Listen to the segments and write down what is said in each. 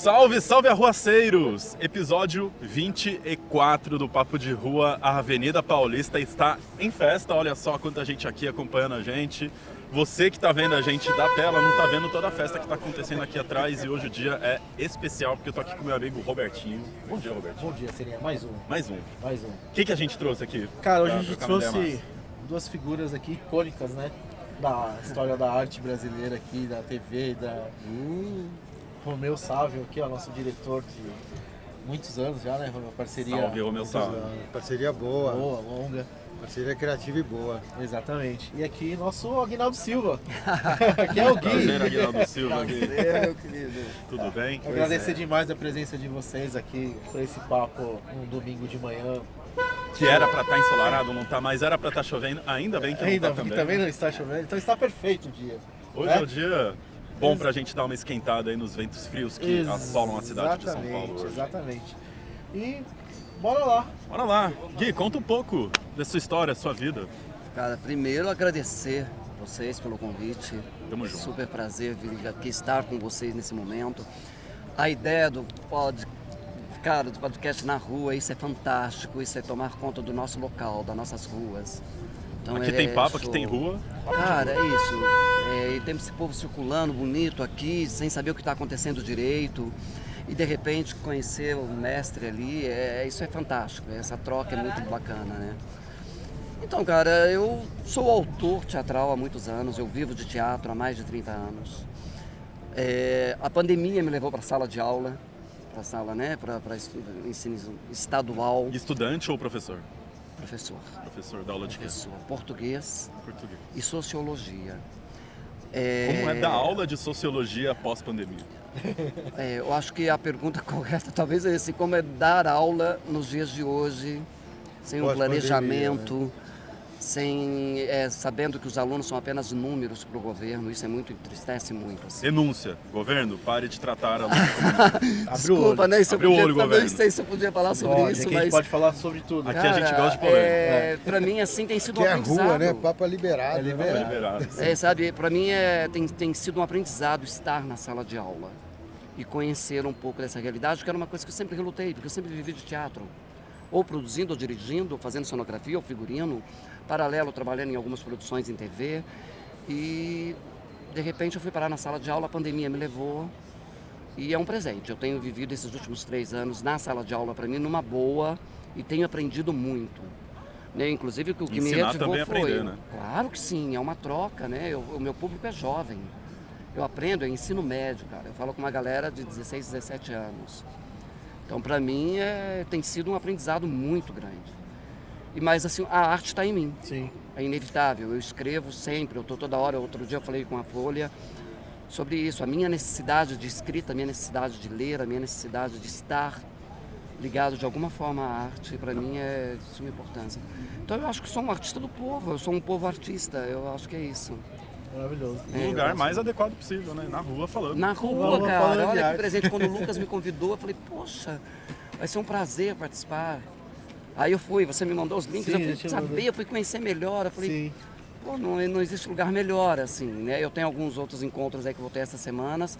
Salve, salve arruaceiros! Episódio 24 do Papo de Rua. A Avenida Paulista está em festa. Olha só quanta gente aqui acompanhando a gente. Você que está vendo a gente da tela não está vendo toda a festa que está acontecendo aqui atrás. E hoje o dia é especial porque eu tô aqui com meu amigo Robertinho. Bom dia, Robertinho. Bom dia, seria mais um. Mais um. Mais um. O que a gente trouxe aqui? Cara, hoje a gente trouxe duas figuras aqui icônicas, né? Da história da arte brasileira aqui, da TV, da... Romeu Sávio aqui, ó, nosso diretor de muitos anos já, né? Uma parceria... Salve, Romeu Sávio. Parceria boa. Boa, longa. Parceria criativa e boa. Exatamente. E aqui nosso Aguinaldo Silva. Aqui é o Gui. Prazer, Aguinaldo Silva. Gui. Meu querido. Tudo bem? Agradecer demais a presença de vocês aqui por esse papo um domingo de manhã. Que era pra estar ensolarado, não tá mais, era pra estar chovendo, ainda bem que Ainda não tá que também. também não está chovendo, então está perfeito o dia. Hoje é o dia bom pra gente dar uma esquentada aí nos ventos frios que assolam a cidade de São Paulo hoje. Exatamente. E bora lá. Bora lá. Gui, conta um pouco da sua história, da sua vida. Cara, primeiro agradecer vocês pelo convite. Tamo junto. Super prazer vir aqui estar com vocês nesse momento. A ideia do podcast na rua, isso é fantástico, isso é tomar conta do nosso local, das nossas ruas. Então, Aqui tem papo, aqui tem rua. Cara, é isso. E tem esse povo circulando bonito aqui, sem saber o que está acontecendo direito. E de repente conhecer o mestre ali, isso é fantástico. Essa troca é muito bacana, né? Então, cara, eu sou autor teatral há muitos anos, eu vivo de teatro há mais de 30 anos. A pandemia me levou para a sala de aula, para a sala, né, para ensino estadual. Estudante ou professor? Professor. Professor da aula de quê? Professor. Português Português. e sociologia. Como é dar aula de sociologia pós-pandemia? Eu acho que a pergunta correta talvez é esse, como é dar aula nos dias de hoje, sem um planejamento, sem sabendo que os alunos são apenas números para o governo, isso entristece muito. Assim. Denúncia. Governo, pare de tratar alunos como... Desculpa, né? Abre o olho, Talvez governo. sei se eu podia falar sobre isso, Aqui mas... a gente pode falar sobre tudo. Aqui a gente gosta de polêmica. Para mim, assim, tem sido Que um é aprendizado. rua, né? Papo é liberado. É liberado. Liberado. Sabe, para mim tem sido um aprendizado estar na sala de aula e conhecer um pouco dessa realidade, que era uma coisa que eu sempre relutei, porque eu sempre vivi de teatro. Ou produzindo, ou dirigindo, ou fazendo cenografia, ou figurino, paralelo, trabalhando em algumas produções em TV. E, de repente, eu fui parar na sala de aula, a pandemia me levou. E é um presente. Eu tenho vivido esses últimos 3 anos na sala de aula, para mim, numa boa, e tenho aprendido muito. Né? Inclusive, o que me Ensinar retivou também é foi... aprender, né? Claro que sim, é uma troca, né? O meu público é jovem. Eu aprendo, é ensino médio, cara. Eu falo com uma galera de 16, 17 anos. Então, para mim, tem sido um aprendizado muito grande. Mas, assim, a arte está em mim. Sim. É inevitável. Eu escrevo sempre, eu estou toda hora. Outro dia eu falei com a Folha sobre isso. A minha necessidade de escrita, a minha necessidade de ler, a minha necessidade de estar ligado de alguma forma à arte, para mim é de suma importância. Então, eu acho que sou um artista do povo. Eu sou um povo artista. Eu acho que é isso. Maravilhoso. No lugar mais adequado possível, né? Na rua falando. Na rua, cara. falando de Olha que arte. presente. Quando o Lucas me convidou, eu falei, poxa, vai ser um prazer participar. Aí eu fui, você me mandou os links, Sim, eu a fui gente saber, mandou. eu fui conhecer melhor. Eu falei, Sim. pô, não existe lugar melhor, assim, né? Eu tenho alguns outros encontros aí que eu vou ter essas semanas.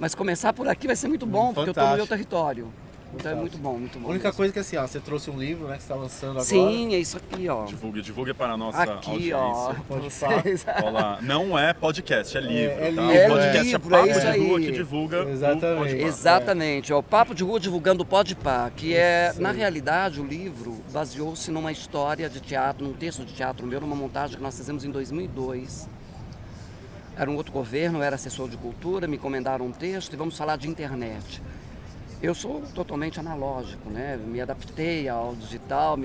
Mas começar por aqui vai ser muito bom, porque eu estou no meu território. Então é muito bom, muito bom. A única mesmo. coisa que assim, ó, você trouxe um livro, né, que você está lançando agora. Sim, é isso aqui, ó. Divulgue para a nossa Aqui, audiência. ó. Pode Vocês- Olá. Não é podcast, é livro, É tá? livro. O podcast livro, é é papo isso de rua aí. que divulga Exatamente. o Podpah. Exatamente, ó, o Papo de Rua divulgando o Podpah, que na realidade, o livro baseou-se numa história de teatro, num texto de teatro meu, numa montagem que nós fizemos em 2002. Era um outro governo, eu era assessor de cultura, me encomendaram um texto e vamos falar de internet. Eu sou totalmente analógico, né? Me adaptei ao digital,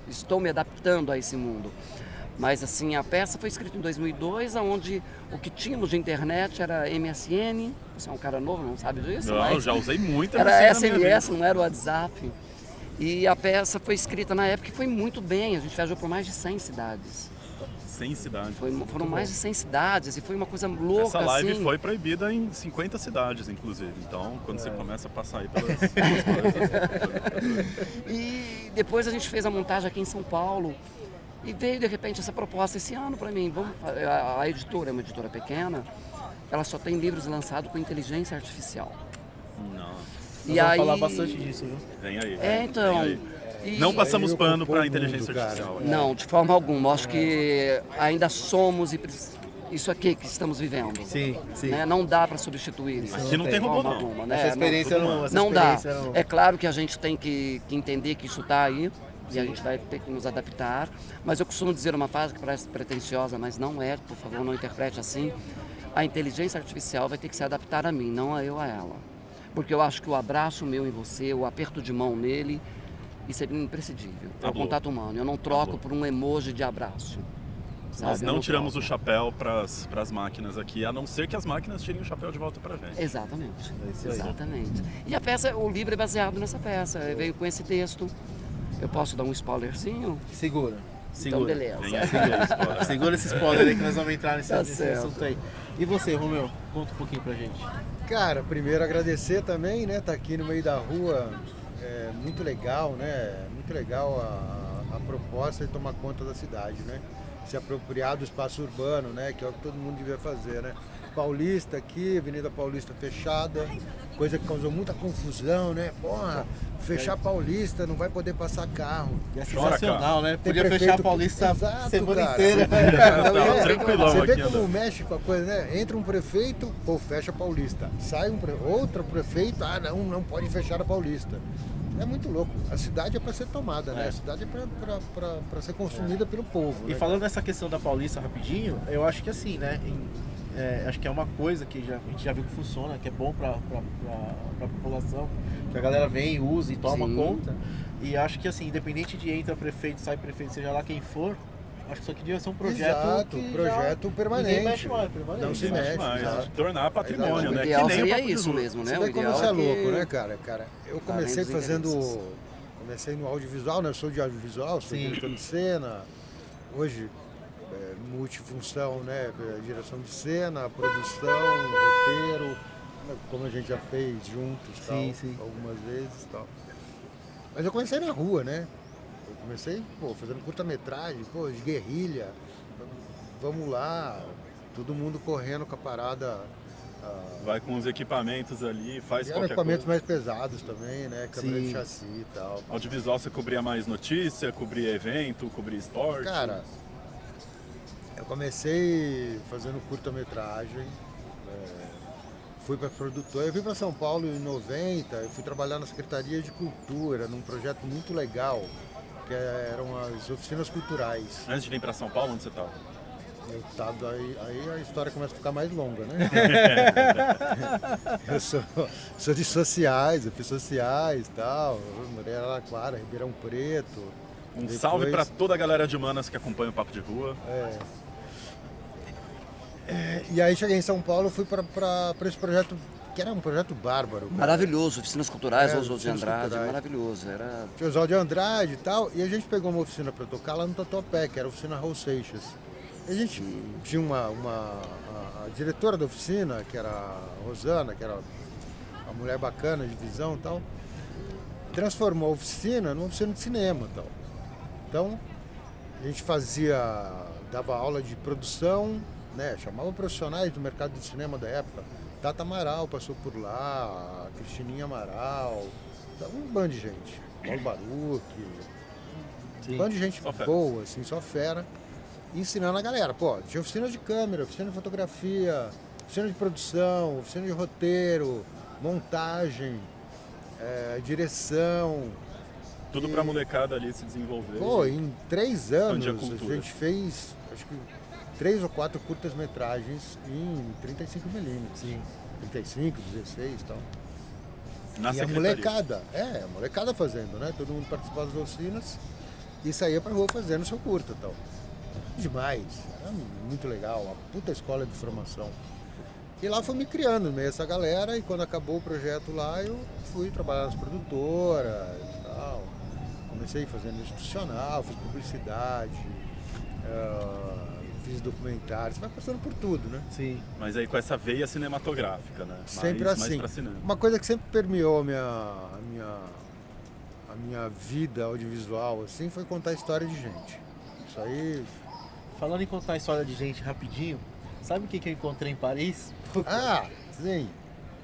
estou me adaptando a esse mundo. Mas assim, a peça foi escrita em 2002, onde o que tínhamos de internet era MSN. Você é um cara novo, não sabe disso? Não, mas eu já usei muito era MSN na minha SMS, vida. não era o WhatsApp. E a peça foi escrita na época e foi muito bem. A gente viajou por mais de 100 cidades. 100 cidades. Foram mais de 100 cidades e foi uma coisa louca, Essa live assim. foi proibida em 50 cidades, inclusive. Então, quando você começa a passar aí pelas coisas... E depois a gente fez a montagem aqui em São Paulo. E veio, de repente, essa proposta esse ano para mim. A editora é uma editora pequena, ela só tem livros lançados com inteligência artificial. Não, Nós E vamos aí... falar bastante disso, viu? vem aí. Então... Vem aí. e- Não passamos Aí pano ocupou para o inteligência mundo, cara. artificial. Não, de forma alguma. Acho que ainda somos isso aqui que estamos vivendo. Sim, sim. Né? Não dá para substituir isso. Aqui não de tem robô, forma não. alguma, né? Essa experiência tudo não, essa Não dá. experiência não. É claro que a gente tem que entender que isso está aí e a gente vai ter que nos adaptar. Mas eu costumo dizer uma frase que parece pretensiosa, mas não é, por favor, não interprete assim. A inteligência artificial vai ter que se adaptar a mim, não a eu a ela. Porque eu acho que o abraço meu em você, o aperto de mão nele, isso é imprescindível. É o Acabou. contato humano. Eu não troco Acabou. por um emoji de abraço. Sabe? Nós Eu não tiramos o troco. chapéu para as máquinas aqui, a não ser que as máquinas tirem o chapéu de volta pra gente. Exatamente. isso aí. Exatamente. E a peça, o livro é baseado nessa peça. Veio com esse texto. Eu posso dar um spoilerzinho? Segura. Então, Segura. beleza. Vem aí, spoiler. Segura esse spoiler aí que nós vamos entrar nesse, Tá nesse certo. assunto aí. E você, Romeu? Conta um pouquinho pra gente. Cara, primeiro agradecer também, né? Tá aqui no meio da rua, é muito legal, né? Muito legal a proposta de tomar conta da cidade, né? Se apropriar do espaço urbano, né? Que é o que todo mundo devia fazer, né? Paulista aqui, Avenida Paulista fechada, coisa que causou muita confusão, né? Porra, fechar Paulista, não vai poder passar carro. E é Chora, sensacional, né? Tem Podia fechar prefeito- a Paulista a Exato, semana cara. inteira. Tá tranquilão Você vê aqui como andando. mexe com a coisa, né? Entra um prefeito, pô, fecha a Paulista. Sai outro prefeito, não pode fechar a Paulista. É muito louco. A cidade é para ser tomada, né? É. A cidade é para ser consumida pelo povo. E né? falando nessa questão da Paulista rapidinho, eu acho que assim, né? Acho que é uma coisa que a gente já viu que funciona, que é bom pra população, que a galera vem, usa e toma Sim. conta. E acho que assim, independente de entra prefeito, sai prefeito, seja lá quem for, acho que isso aqui devia ser um projeto. Exato, que projeto já permanente. Ninguém mexe mais, permanente. Não se Ninguém mexe, mais. exato. Tornar patrimônio, Exato. né? O ideal Que nem o seria Papo de isso Rua. mesmo, né? Você O vê como ideal você é que- louco, né, cara? Eu comecei Além dos fazendo. interesses. Comecei no audiovisual, né? Eu sou de audiovisual, sou Sim. diretor de cena. Hoje, multifunção, né? Direção de cena, produção, roteiro, como a gente já fez juntos, tal, Sim, sim. algumas vezes e tal. Mas eu comecei na rua, né? Eu comecei, fazendo curta-metragem, de guerrilha. Vamos lá, todo mundo correndo com a parada. Vai com os equipamentos ali, faz E eram qualquer equipamentos coisa. mais pesados também, né? Câmera de Sim. chassi e tal. Audiovisual você cobria mais notícia, cobria evento, cobria esporte. Cara, eu comecei fazendo curta-metragem, fui para produtora, eu vim para São Paulo em 90, eu fui trabalhar na Secretaria de Cultura, num projeto muito legal, que eram as oficinas culturais. Antes de vir pra São Paulo, onde você tava? Eu tava aí a história começa a ficar mais longa, né? Eu sou de sociais, eu fiz sociais e tal, morei em Araraquara, Ribeirão Preto. Um Depois- salve pra toda a galera de Manas que acompanha o Papo de Rua. E aí cheguei em São Paulo, fui para esse projeto, que era um projeto bárbaro. cara. Maravilhoso, oficinas culturais, É, Oswaldo de oficinas Andrade, culturais. maravilhoso. Era Tinha Oswaldo de Andrade e tal, e a gente pegou uma oficina para tocar lá no Tatuapé, que era a oficina Raul Seixas. E a gente tinha a diretora da oficina, que era a Rosana, que era uma mulher bacana de visão e tal, transformou a oficina numa oficina de cinema e tal. Então, a gente dava aula de produção, né? Chamava profissionais do mercado de cinema da época. Tata Amaral passou por lá, a Cristininha Amaral, um bando de gente. Paulo Baruch, um bando de gente Só fera. boa, assim, só fera. Ensinando a galera. Tinha oficina de câmera, oficina de fotografia, oficina de produção, oficina de roteiro, montagem, direção. Tudo pra molecada ali se desenvolver. Em 3 anos expandir a a cultura. gente fez, acho que 3 ou 4 curtas-metragens em 35mm. Sim. 35, 16 e tal. Na E a secretaria. molecada fazendo, né? Todo mundo participava das oficinas e saía pra rua fazendo seu curta e tal. Demais, era muito legal, uma puta escola de formação. E lá fui me criando no meio dessa galera, e quando acabou o projeto lá, eu fui trabalhar nas produtoras e tal. Comecei fazendo institucional, fiz publicidade, fiz documentários, vai passando por tudo, né? Sim. Mas aí com essa veia cinematográfica, né? Sempre mais assim. pra cinema. Uma coisa que sempre permeou a minha vida audiovisual assim, foi contar a história de gente. Isso aí. Falando em contar a história de gente rapidinho, sabe o que eu encontrei em Paris? Ah, sim.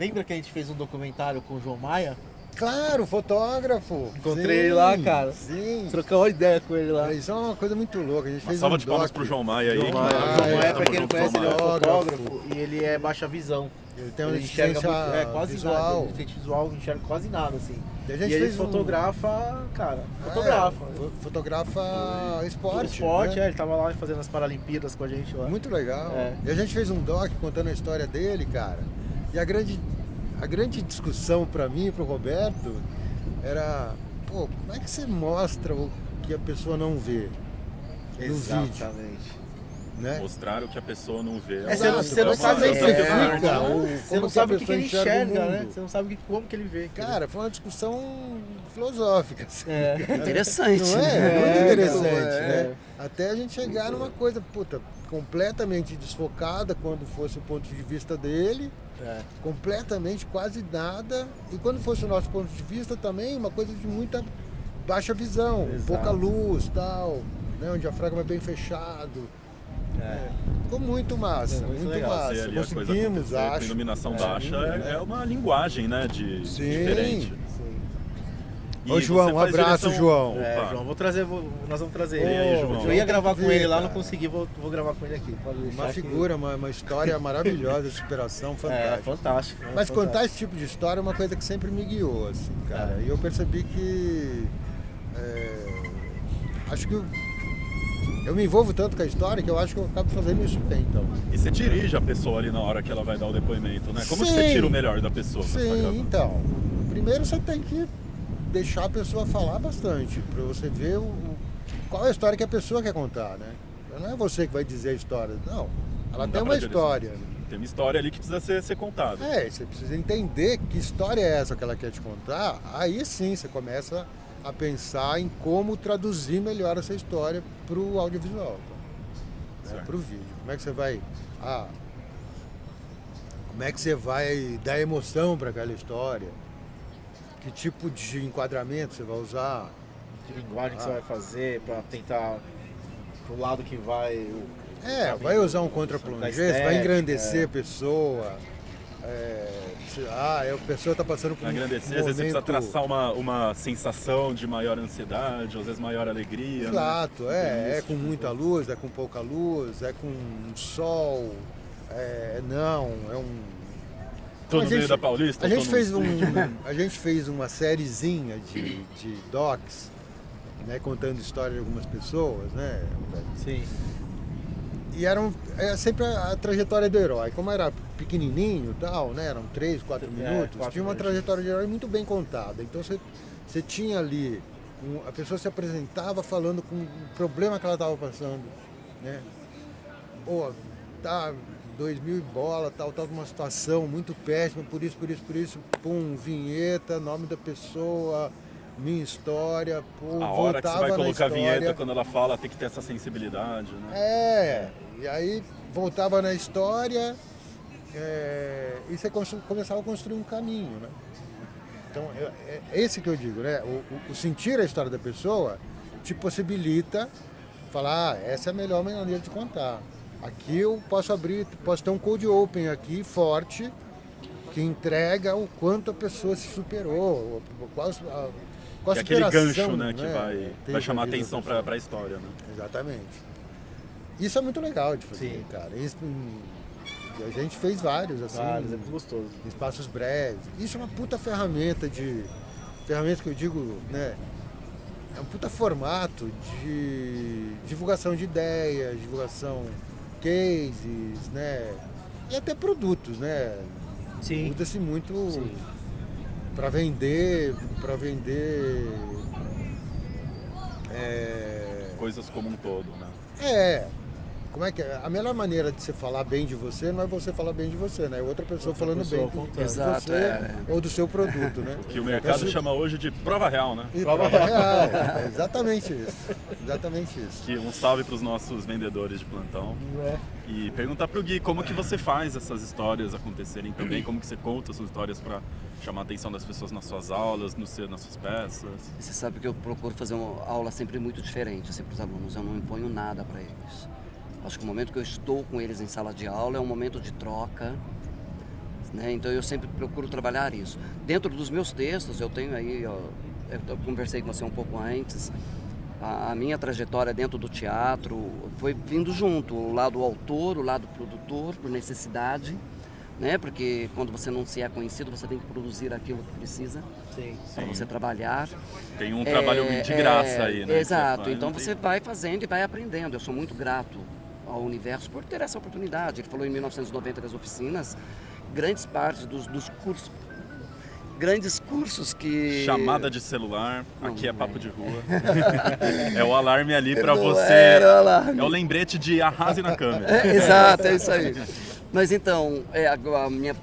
Lembra que a gente fez um documentário com o João Maia? Claro, fotógrafo. Encontrei ele lá, cara. Sim. Trocamos uma ideia com ele lá. Isso é uma coisa muito louca. A gente Uma fez salva um de palmas doc. pro João Maia aí. João que Maia. João João Maia, Tamo pra quem não junto, conhece, ele é João Maia. fotógrafo e ele é baixa visão. Ele tem uma Ele enxerga deficiência muito, quase visual. nada, ele deficiente visual, não enxerga quase nada, assim. E a E gente ele fez fotografa, cara, É, fotografa. fotografa esporte. Esporte, né? ele tava lá fazendo as Paralimpíadas com a gente lá. Muito legal. É. E a gente fez um doc contando a história dele, cara. E a grande discussão pra mim e pro Roberto era, pô, como é que você mostra o que a pessoa não vê no vídeo, Exatamente. né? Mostrar o que a pessoa não vê. É, você não Exato. sabe Como nem você é, fica, né? ou Você como não que sabe a o que ele pessoa enxerga o enxerga, né? mundo. Você não sabe como que ele vê. Cara, foi uma discussão filosófica. Assim. É. Interessante. Não é? né? Muito interessante, é. né? Até a gente chegar numa coisa, puta, completamente desfocada quando fosse o ponto de vista dele, É. completamente quase nada, e quando fosse o nosso ponto de vista também, uma coisa de muita baixa visão, Exato. pouca luz, tal, né? Um diafragma bem fechado. Ficou muito massa, É, muito muito legal. massa. Fazer ali a coisa Conseguimos, acontecer com acho. iluminação baixa é uma linguagem, né, Sim. diferente. Sim. E Ô, você João, um faz abraço, direção- João. Opa. É, João, nós vamos trazer E aí, ele. João? Eu ia gravar Tem que com ele ver, lá, cara. não consegui, vou gravar com ele aqui. Pode deixar Uma que- figura, uma história maravilhosa de superação, É, fantástica. fantástico. Mas fantástico. contar esse tipo de história é uma coisa que sempre me guiou, assim, cara. É. E eu percebi que. Acho que eu me envolvo tanto com a história que eu acho que eu acabo fazendo isso bem, então. E você dirige a pessoa ali na hora que ela vai dar o depoimento, né? Como que Sim. você tira o melhor da pessoa? que você tá Sim, gravando? então. Primeiro você tem que deixar a pessoa falar bastante, pra você ver qual é a história que a pessoa quer contar, né? Não é você que vai dizer a história, não. Ela Não tem dá uma pra história. Tem uma história ali que precisa ser contada. Você precisa entender que história é essa que ela quer te contar, aí sim você começa a pensar em como traduzir melhor essa história para o audiovisual, né? Certo. Para o vídeo. Como é que você vai dar emoção para aquela história? Que tipo de enquadramento você vai usar? De linguagem que você vai fazer pra tentar pro lado que vai. Vai usar um da contra-plongé, você estética, vai engrandecer a pessoa. A pessoa está passando por Pra um engrandecer, às vezes você precisa momento... traçar uma sensação de maior ansiedade, às vezes maior alegria. Exato, né? é com muita luz, é com pouca luz, é com sol, é um... Tô no A gente- meio da Paulista. A tô gente, no- fez a gente fez uma sériezinha de docs, né, contando história de algumas pessoas, né? Sim. E é sempre a trajetória do herói. Como era pequenininho e tal, né? Eram 3, 4 minutos, 4 tinha uma minutos. trajetória de herói muito bem contada. Então você tinha ali, a pessoa se apresentava falando com o problema que ela estava passando, né? Pô, tá 2000 e bola, tal, uma situação muito péssima, por isso, pum, vinheta, nome da pessoa, minha história, pô, A hora que você vai voltava na colocar a vinheta história. quando ela fala, tem que ter essa sensibilidade, né? E aí voltava na história e você começava a construir um caminho, né? Então, é esse que eu digo, né? O sentir a história da pessoa te possibilita falar, essa é a melhor maneira de contar. Aqui eu posso posso ter um cold open aqui forte que entrega o quanto a pessoa se superou, qual Que é aquele superação, gancho, né, que vai teve chamar a vida da atenção pessoa. pra história, né? Exatamente. Isso é muito legal de fazer, Sim. cara. A gente fez vários, assim, Vários, é muito gostoso. em espaços breves. Isso é uma puta ferramenta ferramenta que eu digo, né? É um puta formato de divulgação de ideias, divulgação cases, né? E até produtos, né? Sim. Usa-se muito Sim. para vender, Coisas como um todo, né? Como é que é? A melhor maneira de você falar bem de você não é você falar bem de você, né? É outra pessoa Outra falando pessoa bem contando. de Exato, você ou do seu produto, né? Que o mercado Então, chama hoje de prova real, né? E prova real. É exatamente isso. Exatamente isso. Que um salve para os nossos vendedores de plantão. É. E perguntar pro Gui como que você faz essas histórias acontecerem também, como que você conta suas histórias para chamar a atenção das pessoas nas suas aulas, nas suas peças. Você sabe que eu procuro fazer uma aula sempre muito diferente assim, para os alunos, eu não imponho nada para eles. Acho que o momento que eu estou com eles em sala de aula é um momento de troca, né? Então eu sempre procuro trabalhar isso. Dentro dos meus textos, eu tenho aí, ó, eu conversei com você um pouco antes, a minha trajetória dentro do teatro foi vindo junto, o lado autor, o lado produtor, por necessidade, né? Porque quando você não se é conhecido, você tem que produzir aquilo que precisa para você trabalhar. Tem um trabalho de graça aí, né? Exato, então você vai fazendo e vai aprendendo. Eu sou muito grato ao universo por ter essa oportunidade. Ele falou em 1990 das oficinas, grandes partes dos cursos, grandes cursos que... Chamada de celular, aqui é papo de rua. É o alarme ali para Não você. era o alarme. É o lembrete de arrase na câmera. Exato, é isso aí. Mas então, a minha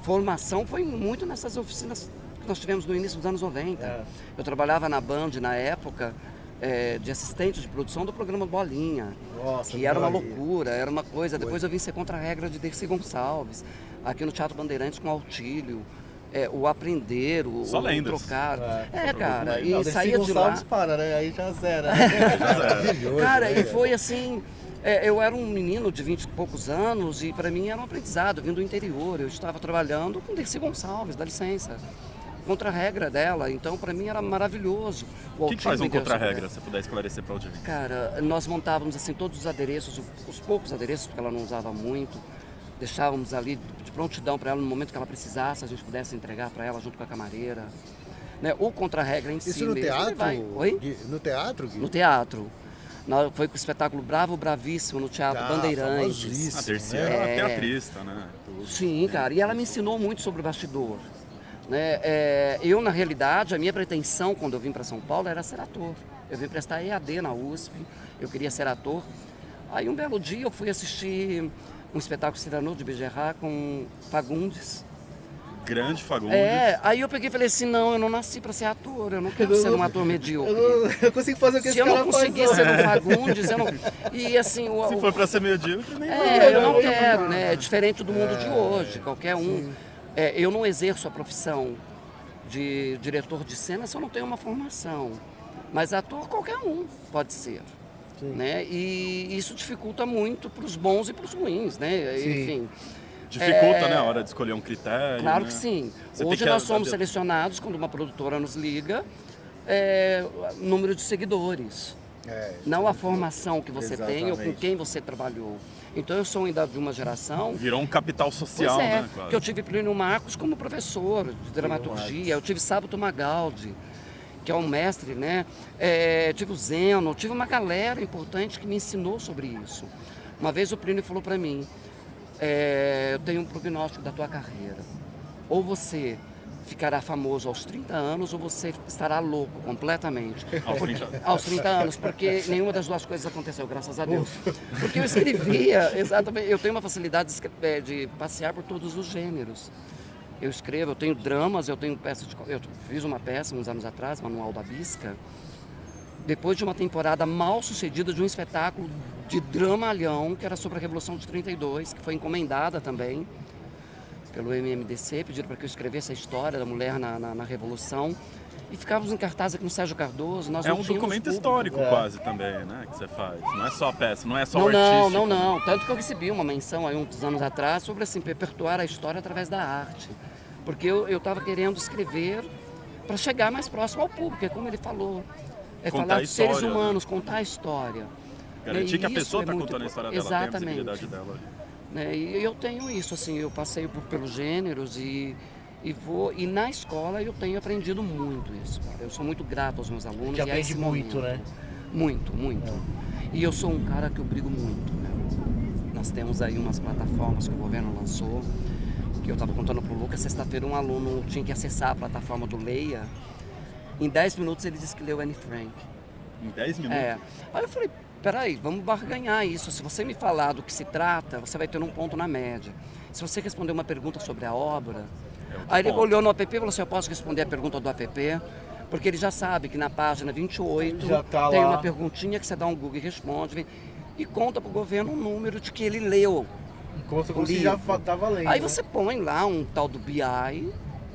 formação foi muito nessas oficinas que nós tivemos no início dos anos 90. Eu trabalhava na Band na época, de assistente de produção do programa Bolinha. Nossa, que era uma Bolinha. loucura, era uma coisa. Depois eu vim ser contra-regra de Dercy Gonçalves, aqui no Teatro Bandeirantes com Autílio. O aprender, o trocar. Cara, e saía de lá. Para, né? Aí já zera. Cara, e foi assim, eu era um menino de 20 e poucos anos e para mim era um aprendizado, vindo do interior. Eu estava trabalhando com Dercy Gonçalves, dá licença, contra a regra dela, então para mim era maravilhoso. O que faz um contra-regra, se puder esclarecer para o audiência? Cara, nós montávamos assim todos os adereços, os poucos adereços, porque ela não usava muito, deixávamos ali de prontidão para ela no momento que ela precisasse, a gente pudesse entregar para ela junto com a camareira. Né? O contra-regra em si Isso no mesmo, teatro? Oi? Gui? No teatro, Gui? No teatro. Foi com o espetáculo Bravo Bravíssimo no Teatro Bandeirantes. A Dercy era uma teatrista, né? Sim, cara, e ela me ensinou muito sobre o bastidor. Né? Eu, na realidade, a minha pretensão quando eu vim para São Paulo era ser ator. Eu vim prestar EAD na USP, eu queria ser ator. Aí um belo dia eu fui assistir um espetáculo Cyrano de Bergerac com Fagundes. Grande Fagundes. Aí eu peguei e falei assim, não, eu não nasci para ser ator, eu não quero ser um ator medíocre. Eu consigo fazer o que Se esse eu cara não faz. conseguir ser um Fagundes, eu não... E assim... Se for para ser medíocre, nem eu não quero, né? É diferente do mundo de hoje, qualquer um. Eu não exerço a profissão de diretor de cena se eu não tenho uma formação. Mas ator qualquer um pode ser. Né? E isso dificulta muito para os bons e para os ruins, né? Enfim. Dificulta, né, a hora de escolher um critério. Claro né? que sim. Você Hoje tem que nós somos selecionados, quando uma produtora nos liga, número de seguidores. Não a formação que você tem ou com quem você trabalhou. Então eu sou ainda de uma geração... Virou um capital social, né? Quase. Que eu tive Plínio Marcos como professor de dramaturgia, eu tive Sábio Magaldi, que é um mestre, né? Tive o Zeno, tive uma galera importante que me ensinou sobre isso. Uma vez o Plínio falou para mim, eu tenho um prognóstico da tua carreira. Ou você ficará famoso aos 30 anos ou você estará louco completamente. Aos 30 anos, porque nenhuma das duas coisas aconteceu, graças a Deus. Porque eu escrevia, exatamente, eu tenho uma facilidade de passear por todos os gêneros. Eu escrevo, eu tenho dramas, eu tenho peças eu fiz uma peça uns anos atrás, Manual da Bisca, depois de uma temporada mal sucedida de um espetáculo de dramalhão, que era sobre a Revolução de 32, que foi encomendada também pelo MMDC, pediram para que eu escrevesse a história da mulher na Revolução. E ficávamos em cartaz aqui no Sérgio Cardoso. Nós é um documento histórico quase também, né, que você faz. Não é só a peça, não é só o artístico. Não. Tanto que eu recebi uma menção aí uns anos atrás sobre assim, perpetuar a história através da arte. Porque eu estava querendo escrever para chegar mais próximo ao público, é como ele falou. Falar dos seres humanos, né? Contar a história. Garantir que a pessoa está contando a história dela, exatamente. tem a visibilidade dela. E eu tenho isso, assim, eu passeio pelos gêneros e na escola eu tenho aprendido muito isso, cara. Eu sou muito grato aos meus alunos. Que aprende muito, né? Muito. E eu sou um cara que eu brigo muito, né? Nós temos aí umas plataformas que o governo lançou, que eu estava contando pro Lucas, sexta-feira um aluno tinha que acessar a plataforma do Leia. Em 10 minutos ele disse que leu Anne Frank. Em 10 minutos? Aí eu falei, peraí, vamos barganhar isso. Se você me falar do que se trata, você vai ter um ponto na média. Se você responder uma pergunta sobre a obra... Aí ele olhou no app e falou assim, eu posso responder a pergunta do app? Porque ele já sabe que na página 28 tem uma perguntinha que você dá um Google e responde e conta para o governo um número de que ele leu. Conta como se já estava lendo. Aí você põe lá um tal do BI...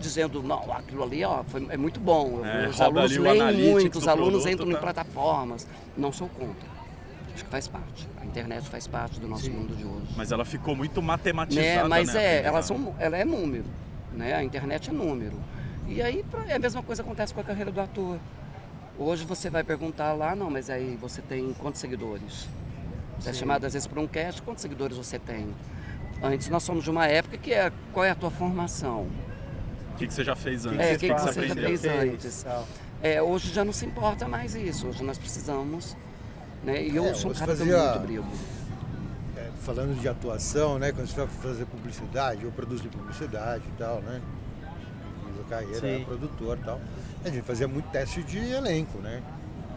dizendo, não, aquilo ali é muito bom, os alunos leem muito, os alunos entram em plataformas. Não sou contra. Acho que faz parte. A internet faz parte do nosso mundo de hoje. Mas ela ficou muito matematizada, Né? Mas né? ela é número, né? A internet é número. E aí a mesma coisa acontece com a carreira do ator. Hoje você vai perguntar lá, não, mas aí você tem quantos seguidores? Você é chamado às vezes para um cast, quantos seguidores você tem? Antes nós somos de uma época que é, qual é a tua formação? O que você já fez antes? O que você já aprendeu? fez antes? Hoje já não se importa mais isso, hoje nós precisamos, né? E eu sou um cara que eu muito brigo. Falando de atuação, né? Quando você vai fazer publicidade, eu produzo publicidade e tal, né? Fiz a carreira, era produtor e tal. A gente fazia muito teste de elenco, né?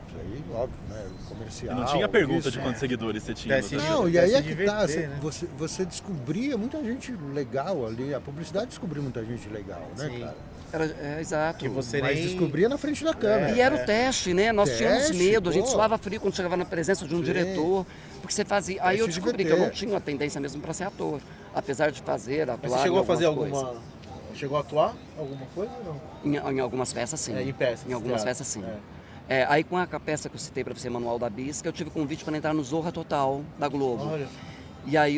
Isso aí, óbvio, né? Comercial. E não tinha pergunta de quantos seguidores você tinha. Não, e aí é que tá, né? você descobria muita gente legal ali, a publicidade descobriu muita gente legal, né, cara? Exato. Que você Mas descobria na frente da câmera. E era o teste, né? Nós tínhamos Teste, medo, a gente pô. suava frio quando chegava na presença de um diretor, porque você fazia... Aí eu Teste de descobri que VT. eu não tinha uma tendência mesmo para ser ator, apesar de atuar. Mas você chegou a fazer em algumas alguma... Chegou a atuar alguma coisa ou não? coisas. Em algumas peças, sim. Em peças. Em algumas peças, sim. Aí com a peça que eu citei para você, Manual da Bisca, eu tive convite para entrar no Zorra Total da Globo. Olha. E aí,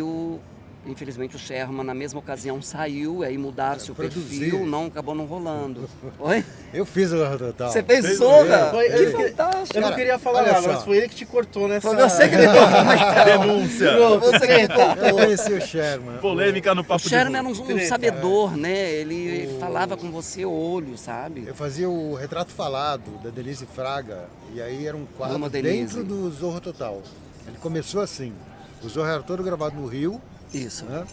infelizmente, o Sherman, na mesma ocasião, saiu, aí mudaram-se o produzi. perfil, acabou não rolando. Oi? Eu fiz o Zorra Total. Você fez Zorra? Foi- Que eu- fantástico! Eu não Cara, queria falar olha nada, só. mas foi ele que te cortou nessa... Foi você que me cortou. Denúncia! Você que me cortou. Eu conheci o Sherman. Polêmica no O papo de Sherman rua. era um Treta, sabedor, né? Ele falava com você olho, sabe? Eu fazia o Retrato Falado, da Denise Fraga, e aí era um quadro Amo a Denise. dentro do Zorro Total. Ele começou assim, o Zorro era todo gravado no Rio, Isso. né?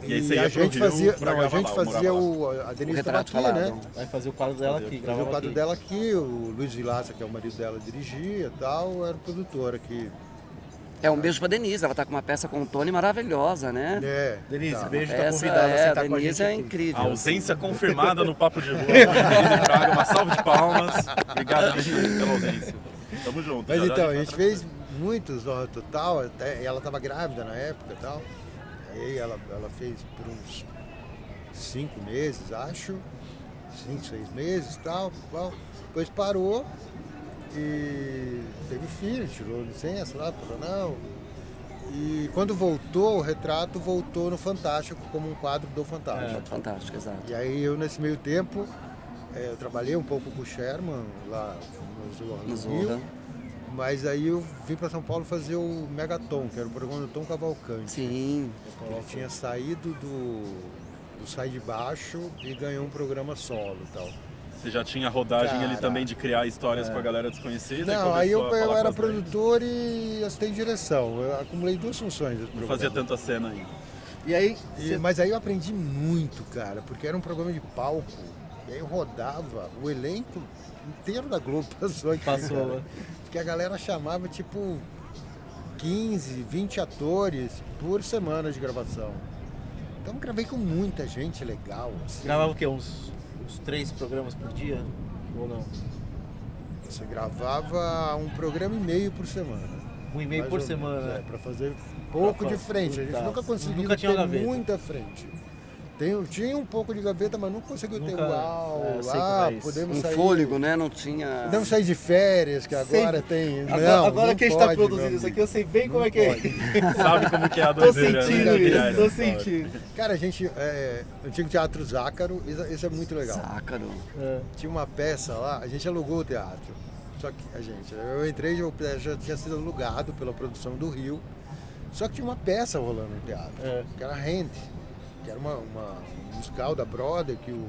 E aí você a ia pro gente Rio fazia, pra não, a gravar gente lá, fazia morava a O Denise estava retrato aqui, falado. né? Vai fazer o quadro dela aqui, Fazia gravava o quadro aqui. dela aqui, o Luiz Vilaça, que é o marido dela, dirigia e tal, era o produtor aqui. Um beijo pra Denise, ela tá com uma peça com o Tony maravilhosa, né? Denise, tá. beijo, tá Essa convidada a sentar a com a Denise gente é aqui. incrível. A ausência confirmada no papo de rua. Denise Fraga, uma salva de palmas. Obrigado, Denise, pela ausência. Tamo junto. Mas já já então, a vai gente fez muitos Zorra Total, até, ela estava grávida na época e tal. Aí ela fez por uns 5 meses, acho. 5, 6 meses e tal. Depois parou e teve filho, tirou licença lá, falou não. E quando voltou, o retrato voltou no Fantástico, como um quadro do Fantástico. Fantástico, exato. E aí eu, nesse meio tempo, eu trabalhei um pouco com o Sherman lá no Rio. Zorra. Mas aí eu vim para São Paulo fazer o Megaton, que era o programa do Tom Cavalcante. Sim. Ele tinha saído do Sai de Baixo e ganhou um programa solo e tal. Você já tinha rodagem ali Cara, também de criar histórias com a galera desconhecida? Não, e aí eu começou a falar era com as daí? produtor e assistente de direção. Eu acumulei 2 funções desse Não programa. fazia tanta cena aí. E aí, Mas aí eu aprendi muito, cara, porque era um programa de palco. E aí eu rodava, o elenco inteiro da Globo passou aqui. Passou, cara. né? Porque a galera chamava tipo 15, 20 atores por semana de gravação. Então eu gravei com muita gente legal. Assim. gravava o quê? Uns 3 programas por dia? Ou não? Você gravava um programa e meio por semana. 1,5 Mais por ou semana, menos, né? Pra fazer pouco Pra de frente. A gente tá. nunca conseguiu Nunca tinha ter gaveta. muita frente. Tinha um pouco de gaveta, mas não conseguiu ter Nunca- uau, eu sei como é isso. podemos Um sair. fôlego, né? Não tinha... Podemos sair de férias, que agora tem. Agora não que a gente tá pode, produzindo meu isso aqui, amigo. eu sei bem como Não é que é. pode. Sabe como que é a Tô doideira, sentindo né? isso, Criar tô essa história. sentindo. Cara, a gente. Antigo Teatro Zácaro, isso é muito legal. Zácaro. Tinha uma peça lá, a gente alugou o teatro. Só que eu entrei, já tinha sido alugado pela produção do Rio. Só que tinha uma peça rolando no teatro, que era Rent, que era uma musical da Broadway que o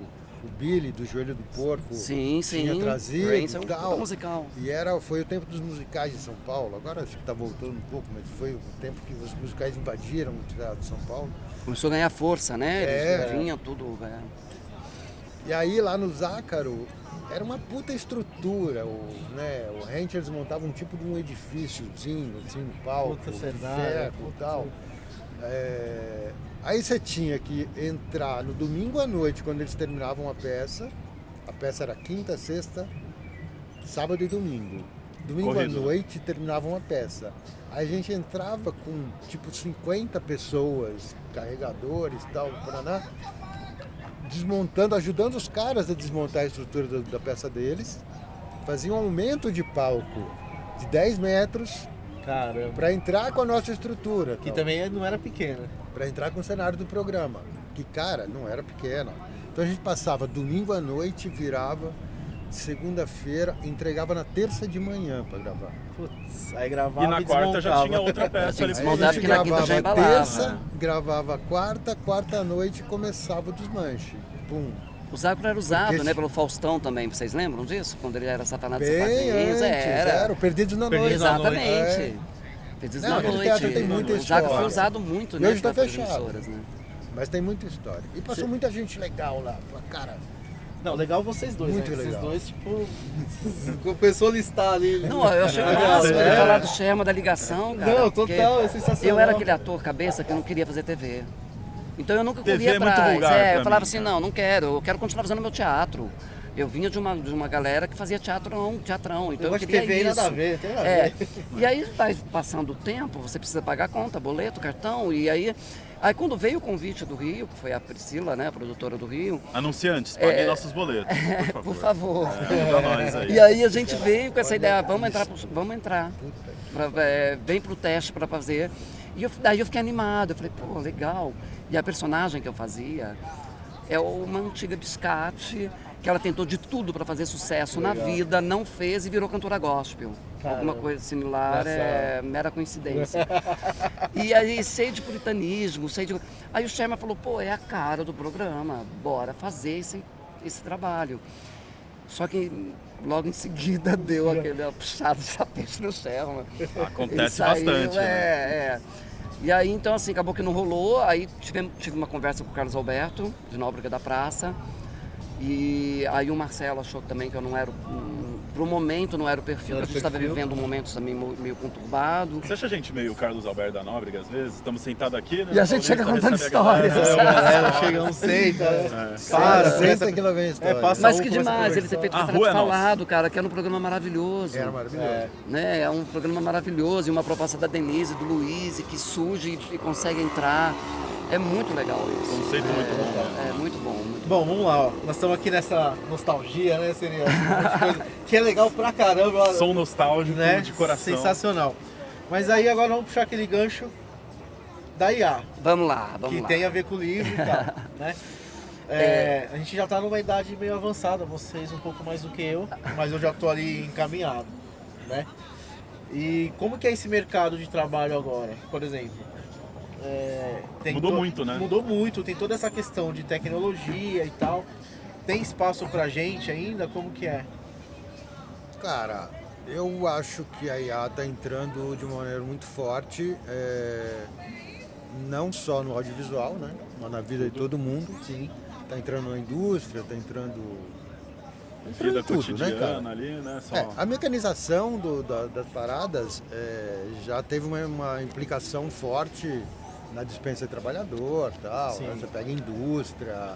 Billy do Joelho do Porco Sim, sim. tinha trazido Brains é um e tal. puta musical. E foi o tempo dos musicais de São Paulo. Agora acho que está voltando um pouco, mas foi o tempo que os musicais invadiram o teatro de São Paulo. Começou a ganhar força, né? Eles É. vinham tudo... E aí lá no Zácaro era uma puta estrutura, o Rent eles montavam um tipo de um edifíciozinho assim no palco, Puta de cenário, ferro e tal. Aí você tinha que entrar no domingo à noite quando eles terminavam a peça era quinta, sexta, sábado e domingo. Domingo Corrido, à né? noite terminavam a peça. Aí a gente entrava com tipo 50 pessoas, carregadores e tal, paraná, desmontando, ajudando os caras a desmontar a estrutura da peça deles, fazia um aumento de palco de 10 metros Caramba. Para entrar com a nossa estrutura. Que também não era pequena. Para entrar com o cenário do programa. Que, cara, não era pequena. Então a gente passava domingo à noite, virava, segunda-feira, entregava na terça de manhã para gravar. Putz, aí gravava E na quarta já tinha outra peça ali. Aí Desmontava a gente que na quinta já gravava embalava. terça, gravava quarta à noite começava o desmanche. Pum. O Zago era usado, Porque né, pelo Faustão também, vocês lembram disso? Quando ele era Satanás de Bem Sapatinhos, antes, era o Perdidos na Noite. Perdidos na Noite. Exatamente. Perdidos Não, na aquele noite. teatro tem muita O Zago foi história. usado muito, E né, hoje tá pelas fechado. emissoras, né? Mas tem muita história. E passou muita gente legal lá. Cara, Não, legal vocês dois, Muito né? legal. Vocês dois, tipo, começou a listar ali. Não, eu achei massa ele falar do Sherman, da ligação, cara. Não, porque total, é sensacional. Eu era aquele ator cabeça que não queria fazer TV. Então eu nunca TV corria é muito atrás. vulgar pra Eu falava mim, assim, cara. não quero, eu quero continuar fazendo meu teatro. Eu vinha de uma galera que fazia teatrão, então eu Negócio de queria TV isso. nada a ver, tem nada a É, ver. e aí vai passando o tempo, você precisa pagar conta, boleto, cartão, e aí quando veio o convite do Rio, que foi a Priscila, né, a produtora do Rio, Anunciantes, paguem nossos boletos, por favor. Ajuda nós aí. E aí a gente veio com essa ideia, vamos entrar. Vem pro teste para fazer. E daí eu fiquei animado, eu falei, pô, legal. E a personagem que eu fazia é uma antiga biscate, que ela tentou de tudo para fazer sucesso na vida, não fez e virou cantora gospel. Caramba. Alguma coisa similar, Essa- é mera coincidência. E aí, cheio de puritanismo, Aí o Sherman falou, pô, é a cara do programa, bora fazer esse trabalho. Só que logo em seguida deu aquele puxado de tapete no Sherman. Acontece Ele saiu, bastante, né? é. E aí, então, assim, acabou que não rolou. Aí tive uma conversa com o Carlos Alberto, de Nóbrega da Praça. E aí o Marcelo achou também que eu não era, pro momento não era o perfil, Não porque a era gente estava perfil. vivendo um momento também meio conturbado. Você acha a gente meio Carlos Alberto da Nóbrega às vezes? Estamos sentados aqui, né? E a gente chega Paulista, contando recebe a galera. histórias. Chega um seita, para, começa- senta que lá vem a história. passa- Mas um que começa a demais ele ter conversar. feito A Retrato rua é nossa. Falado, cara, que era um programa maravilhoso. Era maravilhoso. Né? É um programa maravilhoso e uma proposta da Denise, do Luiz, que surge e consegue entrar. É muito legal isso. Conceito muito bom, né? É muito bom. Muito Bom, vamos lá, ó. Nós estamos aqui nessa nostalgia, né? Seria essa coisa que é legal pra caramba. Som nostálgico né? de coração. Sensacional. Mas aí agora vamos puxar aquele gancho da IA, Vamos lá, vamos que lá. tem a ver com o livro e tal, né? A gente já tá numa idade meio avançada, vocês um pouco mais do que eu, mas eu já tô ali encaminhado, né? E como que é esse mercado de trabalho agora, por exemplo? Mudou muito, né? Mudou muito, tem toda essa questão de tecnologia e tal. Tem espaço pra gente ainda? Como que é? Cara, eu acho que a IA está entrando de uma maneira muito forte, não só no audiovisual, né? Mas na vida de todo mundo. Sim. Está entrando na indústria, está entrando Vida em tudo, né, cotidiana cara? ali, né? Só... A mecanização das paradas já teve uma implicação forte na dispensa de trabalhor, tal. Sim. Né? Você pega indústria,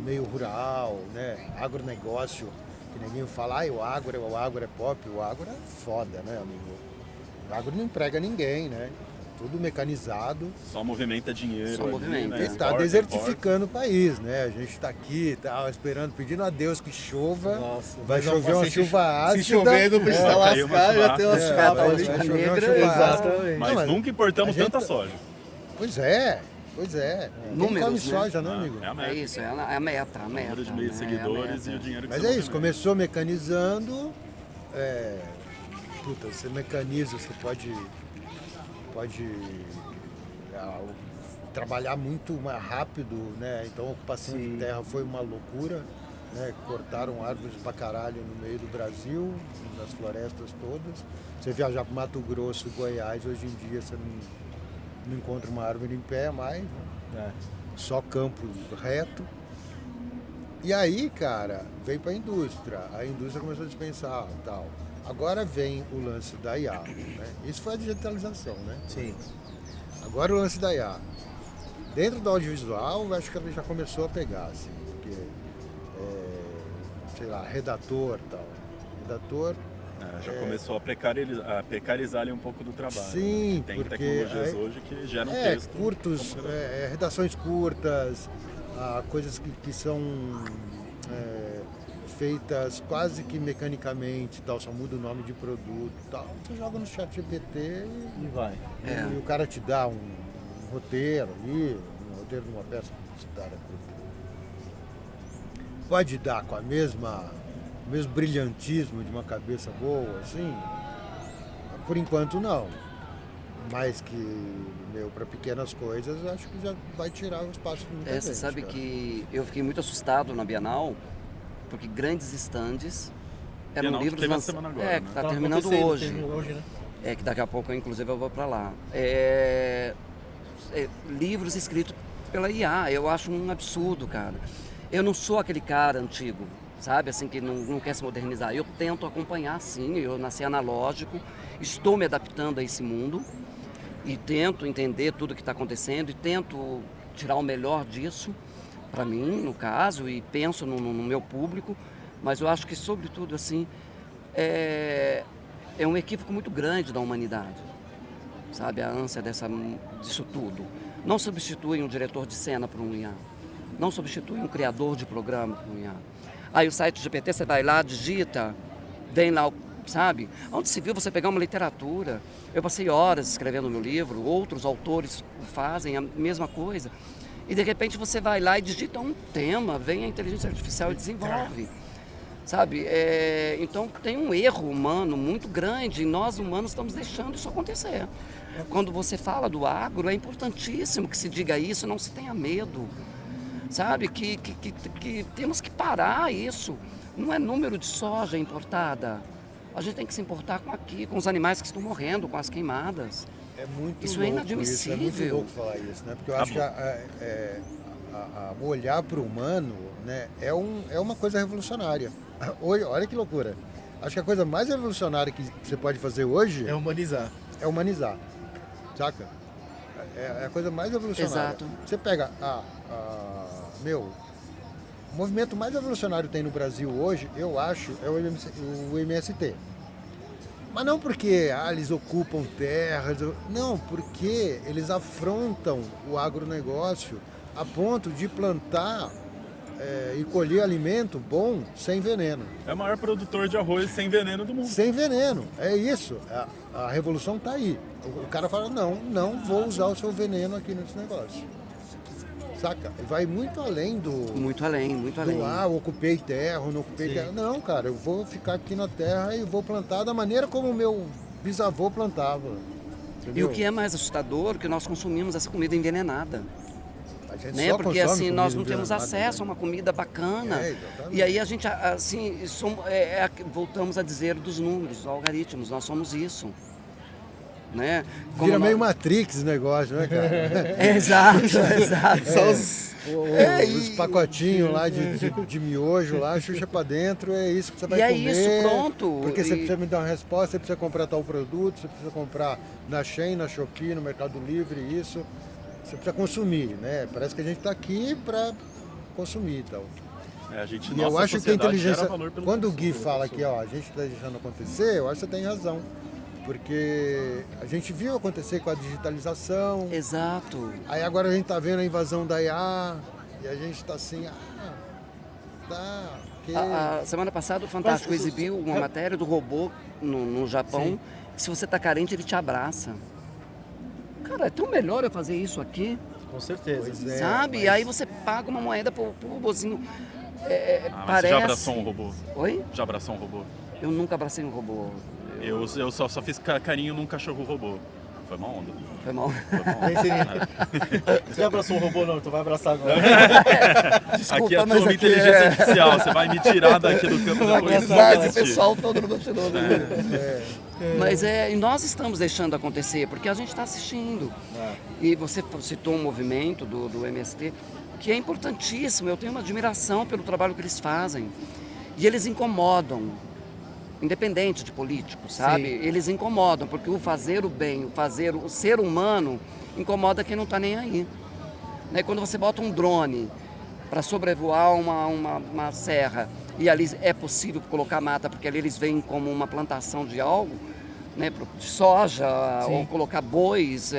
meio rural, né? Agronegócio, que ninguém fala, o agro é pop, o agro é foda, né, amigo? O agro não emprega ninguém, né? Tudo mecanizado. Só movimenta dinheiro. Só ali, movimenta. né? Está Importa, desertificando o país, né? A gente está aqui, tá esperando, pedindo a Deus que chova. Nossa, vai mas não chover pode uma ser chuva ácida. Se chover, não precisa Vai cair uma lascar, já chuva tem uma ácida. chapa ali. vai chover uma Negra, chuva ácida. Exatamente. Mas Não, mas nunca importamos a gente tanta tá- soja. Pois é. Quem Números, come né? soja, né, amigo? É a meta. É isso, é a meta, a meta. Número de meio né? seguidores É a e o meta. dinheiro que Mas você é isso, movimenta. começou mecanizando. Você mecaniza, você pode trabalhar muito mais rápido, né? Então a ocupação de terra foi uma loucura, né? Cortaram árvores pra caralho no meio do Brasil, nas florestas todas. Você viajar pro Mato Grosso, Goiás, hoje em dia você não encontra uma árvore em pé mais, né? Só campo reto. E aí, cara, veio para a indústria começou a dispensar e tal. Agora vem o lance da IA, né? Isso foi a digitalização, né? Sim. Agora o lance da IA. Dentro do audiovisual, eu acho que ela já começou a pegar, assim, porque, sei lá, redator e tal. Redator, Já começou a precarizar ali um pouco do trabalho. Sim, né? Tem porque tecnologias aí- hoje que geram texto. curtos, como redação. redações curtas, coisas que são feitas quase que mecanicamente, tal, só muda o nome de produto, tal. Você joga no chat GPT E vai. e o cara te dá um roteiro ali, um roteiro de uma peça publicitária. Pode dar com o mesmo brilhantismo de uma cabeça boa, assim? Por enquanto não. Mas que, para pequenas coisas, acho que já vai tirar o espaço de muita gente. Você sabe cara. que eu fiquei muito assustado na Bienal, porque grandes estandes eram Bienal que livros teve a lançados. semana agora, É, né? que está Tá terminando acontecendo, hoje. termina hoje, né? É que daqui a pouco, inclusive, eu vou para lá. Livros escritos pela IA, eu acho um absurdo, cara. Eu não sou aquele cara antigo, sabe, assim, que não quer se modernizar. Eu tento acompanhar, sim, eu nasci analógico, estou me adaptando a esse mundo e tento entender tudo o que está acontecendo e tento tirar o melhor disso, para mim, no caso, e penso no meu público, mas eu acho que, sobretudo, assim, é um equívoco muito grande da humanidade, sabe, a ânsia disso tudo. Não substitui um diretor de cena por um IA, não substitui um criador de programa por um IA. Aí o site GPT, você vai lá, digita, vem lá, sabe? Onde se viu você pegar uma literatura. Eu passei horas escrevendo meu livro, outros autores fazem a mesma coisa. E de repente você vai lá e digita um tema, vem a inteligência artificial e desenvolve. Sabe? Então tem um erro humano muito grande e nós humanos estamos deixando isso acontecer. Quando você fala do agro, é importantíssimo que se diga isso, não se tenha medo. Sabe? Que temos que parar isso. Não é número de soja importada. A gente tem que se importar com os animais que estão morrendo, com as queimadas. É muito Isso louco, é inadmissível. é muito louco falar isso, né? Porque eu acho que o olhar para o humano, né, é uma coisa revolucionária. Olha que loucura. Acho que a coisa mais revolucionária que você pode fazer hoje É humanizar. é humanizar, saca? É a coisa mais revolucionária. Exato. Você pega o movimento mais revolucionário que tem no Brasil hoje, eu acho, é o MST. Mas não porque eles ocupam terras, não, porque eles afrontam o agronegócio a ponto de plantar e colher alimento bom sem veneno. É o maior produtor de arroz sem veneno do mundo. Sem veneno, é isso. A revolução está aí. O cara fala, não vou usar o seu veneno aqui nesse negócio. Saca? Vai muito além do... Muito além, muito além. Ocupei terra, não ocupei terra. Não, cara, eu vou ficar aqui na terra e vou plantar da maneira como o meu bisavô plantava. E o que é mais assustador, que nós consumimos essa comida envenenada. A gente Né? só Porque consome assim, nós comida não temos envenenada, acesso a né? uma comida bacana. Exatamente. E aí a gente, assim, voltamos a dizer dos números, dos algoritmos, nós somos isso. Né? Vira meio Matrix o negócio, né, cara? Exato. Só os... Os pacotinhos lá de miojo lá, xuxa pra dentro, é isso que você vai E é comer. isso, pronto. Porque você E- precisa me dar uma resposta, você precisa comprar tal produto, você precisa comprar na Shein, na Shopee, no Mercado Livre, isso. Você precisa consumir, né? Parece que a gente tá aqui pra consumir e tal. A gente, E nossa eu acho que a sociedade inteligência... gera valor pelo Quando o consumo. Gui fala que a gente está deixando acontecer, eu acho que você tem razão. Porque a gente viu acontecer com a digitalização, Exato. aí agora a gente está vendo a invasão da IA, e a gente está assim, A semana passada o Fantástico Mas, exibiu uma matéria do robô no Japão, Sim. que se você tá carente, ele te abraça. Cara, é tão melhor eu fazer isso aqui, Com certeza. Pois é, sabe? mas- E aí você paga uma moeda pro robozinho. Mas você Parece... já abraçou um robô? Oi? Já abraçou um robô? Eu nunca abracei um robô. Eu só fiz carinho num cachorro robô. Foi uma onda. Foi mal. Foi uma onda. Pensei Você já abraçou um robô, não? Tu vai abraçar agora. Aqui é mas tudo aqui inteligência artificial. Você vai me tirar daqui do campo depois. Mas, Não vai esse existir. pessoal todo no bastidor. Mas e nós estamos deixando acontecer, porque a gente está assistindo. E você citou um movimento do MST, que é importantíssimo. Eu tenho uma admiração pelo trabalho que eles fazem. E eles incomodam, independente de políticos, sabe? Sim. Eles incomodam, porque o fazer o bem, o ser humano, incomoda quem não está nem aí. Né? Quando você bota um drone para sobrevoar uma serra e ali é possível colocar mata, porque ali eles veem como uma plantação de algo, né? De soja, ou colocar bois,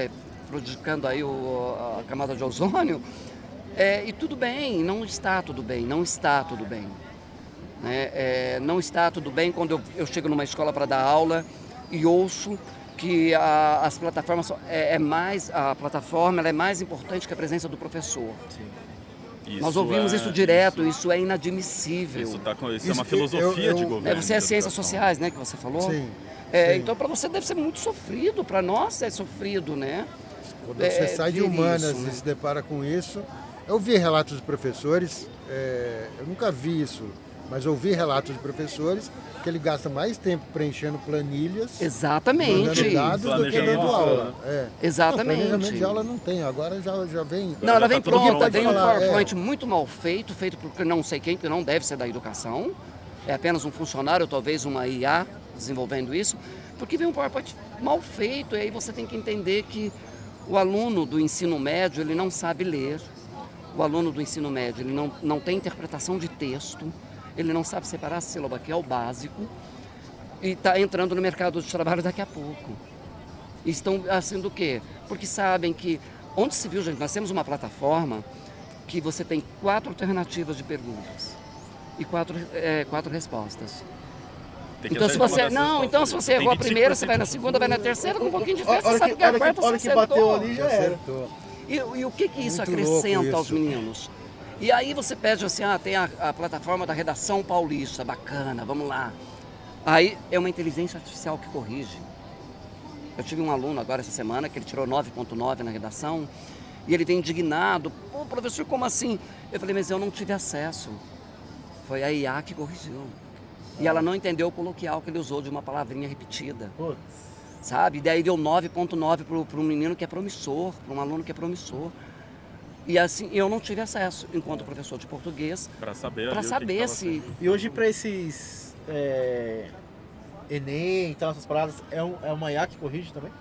prejudicando aí a camada de ozônio, e tudo bem, não está tudo bem, não está tudo bem. né? Não está tudo bem quando eu chego numa escola para dar aula e ouço que as plataformas a plataforma ela é mais importante que a presença do professor. Nós ouvimos isso direto, isso é inadmissível. Isso é uma filosofia de governo. Você é ciências sociais, né, que você falou? Sim. Então, para você deve ser muito sofrido, para nós é sofrido, né? Quando você sai de humanas isso, né? e se depara com isso, eu vi relatos de professores, eu nunca vi isso, mas ouvi relatos de professores que ele gasta mais tempo preenchendo planilhas, Exatamente. mandando dados do que dando aula. Exatamente. Não, planejamento de aula não tem, agora já vem. Não, ela vem tá tudo pronta, pronto. tem um Falar, PowerPoint muito mal feito por não sei quem, que não deve ser da educação. É apenas um funcionário, talvez uma IA desenvolvendo isso, porque vem um PowerPoint mal feito, e aí você tem que entender que o aluno do ensino médio, ele não sabe ler, o aluno do ensino médio, ele não tem interpretação de texto, ele não sabe separar a sílaba, que é o básico, e está entrando no mercado de trabalho daqui a pouco. E estão assim do quê? Porque sabem que, onde se viu, gente, nós temos uma plataforma que você tem 4 alternativas de perguntas e 4 respostas. Tem que Então, se você, acertar uma não, dessas então se respostas. você errou a Tem primeira, 25% você vai na segunda, vai na terceira, com um pouquinho de fé, você Olha sabe que a quarta que você bateu acertou. ali já era. Acertou. E o que isso Muito acrescenta louco aos isso. meninos? E aí você pede assim, tem a plataforma da redação paulista, bacana, vamos lá. Aí é uma inteligência artificial que corrige. Eu tive um aluno agora essa semana que ele tirou 9.9 na redação e ele vem indignado. Pô, professor, como assim? Eu falei, mas eu não tive acesso. Foi a IA que corrigiu. E ela não entendeu o coloquial que ele usou de uma palavrinha repetida. Putz. Sabe? E daí deu 9.9 para um menino que é promissor, para um aluno que é promissor. E assim, eu não tive acesso, enquanto professor de português, Para saber, para ali o que saber tava se... sendo. E hoje para esses Enem e tal, essas paradas, é uma IA que corrige também?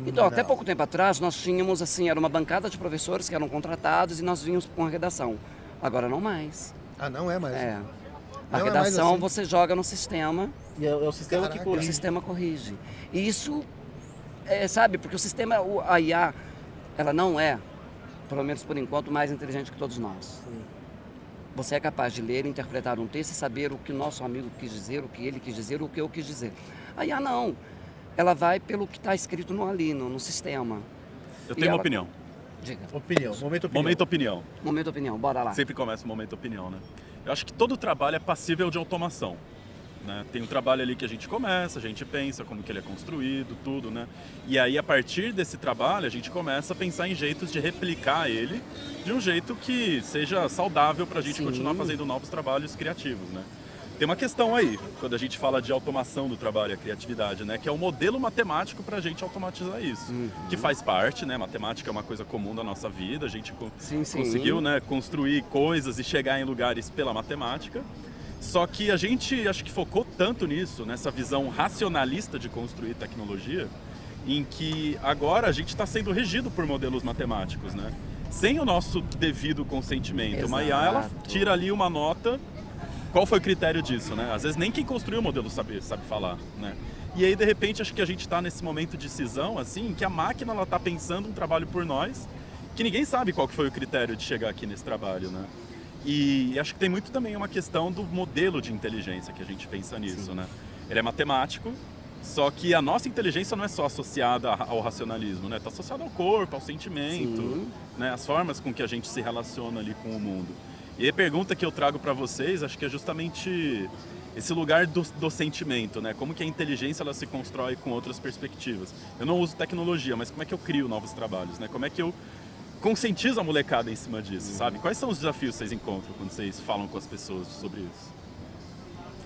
Então, até Não. pouco tempo atrás, nós tínhamos, assim, era uma bancada de professores que eram contratados e nós vínhamos com a redação. Agora não mais. Ah, não é mais. A Não é mais redação assim. você joga no sistema E é o sistema Caraca. que e o corrige. sistema corrige. E isso, sabe, porque o sistema, a IA, ela não é, pelo menos por enquanto, mais inteligente que todos nós. Sim. Você é capaz de ler, interpretar um texto e saber o que o nosso amigo quis dizer, o que ele quis dizer, o que eu quis dizer. A IA não. Ela vai pelo que está escrito no sistema. Eu E tenho uma ela- opinião. Diga. Opinião, momento opinião. Momento opinião. Momento opinião, bora lá. Sempre começa o momento opinião, né? Eu acho que todo trabalho é passível de automação. Né? Tem um trabalho ali que a gente começa, a gente pensa como que ele é construído, tudo, né? E aí, a partir desse trabalho, a gente começa a pensar em jeitos de replicar ele de um jeito que seja saudável para a gente Sim. continuar fazendo novos trabalhos criativos, né? Tem uma questão aí, quando a gente fala de automação do trabalho e a criatividade, né? Que é o modelo matemático para a gente automatizar isso. Que faz parte, né? Matemática é uma coisa comum da nossa vida, a gente Sim, sim. conseguiu, né, construir coisas e chegar em lugares pela matemática. Só que a gente, acho que focou tanto nisso, nessa visão racionalista de construir tecnologia, em que agora a gente está sendo regido por modelos matemáticos, né? Sem o nosso devido consentimento. Uma IA, ela Exato. tira ali uma nota. Qual foi o critério disso, né? Às vezes nem quem construiu o modelo sabe falar, né? E aí, de repente, acho que a gente está nesse momento de cisão, assim, em que a máquina ela tá pensando um trabalho por nós, que ninguém sabe qual que foi o critério de chegar aqui nesse trabalho, né? E acho que tem muito também uma questão do modelo de inteligência que a gente pensa nisso, né? Ele é matemático, só que a nossa inteligência não é só associada ao racionalismo, né? Está associada ao corpo, ao sentimento, Sim. né? As formas com que a gente se relaciona ali com o mundo. E aí a pergunta que eu trago para vocês, acho que é justamente esse lugar do sentimento, né? Como que a inteligência ela se constrói com outras perspectivas. Eu não uso tecnologia, mas como é que eu crio novos trabalhos, né? Como é que eu conscientizo a molecada em cima disso, sabe? Quais são os desafios que vocês encontram quando vocês falam com as pessoas sobre isso?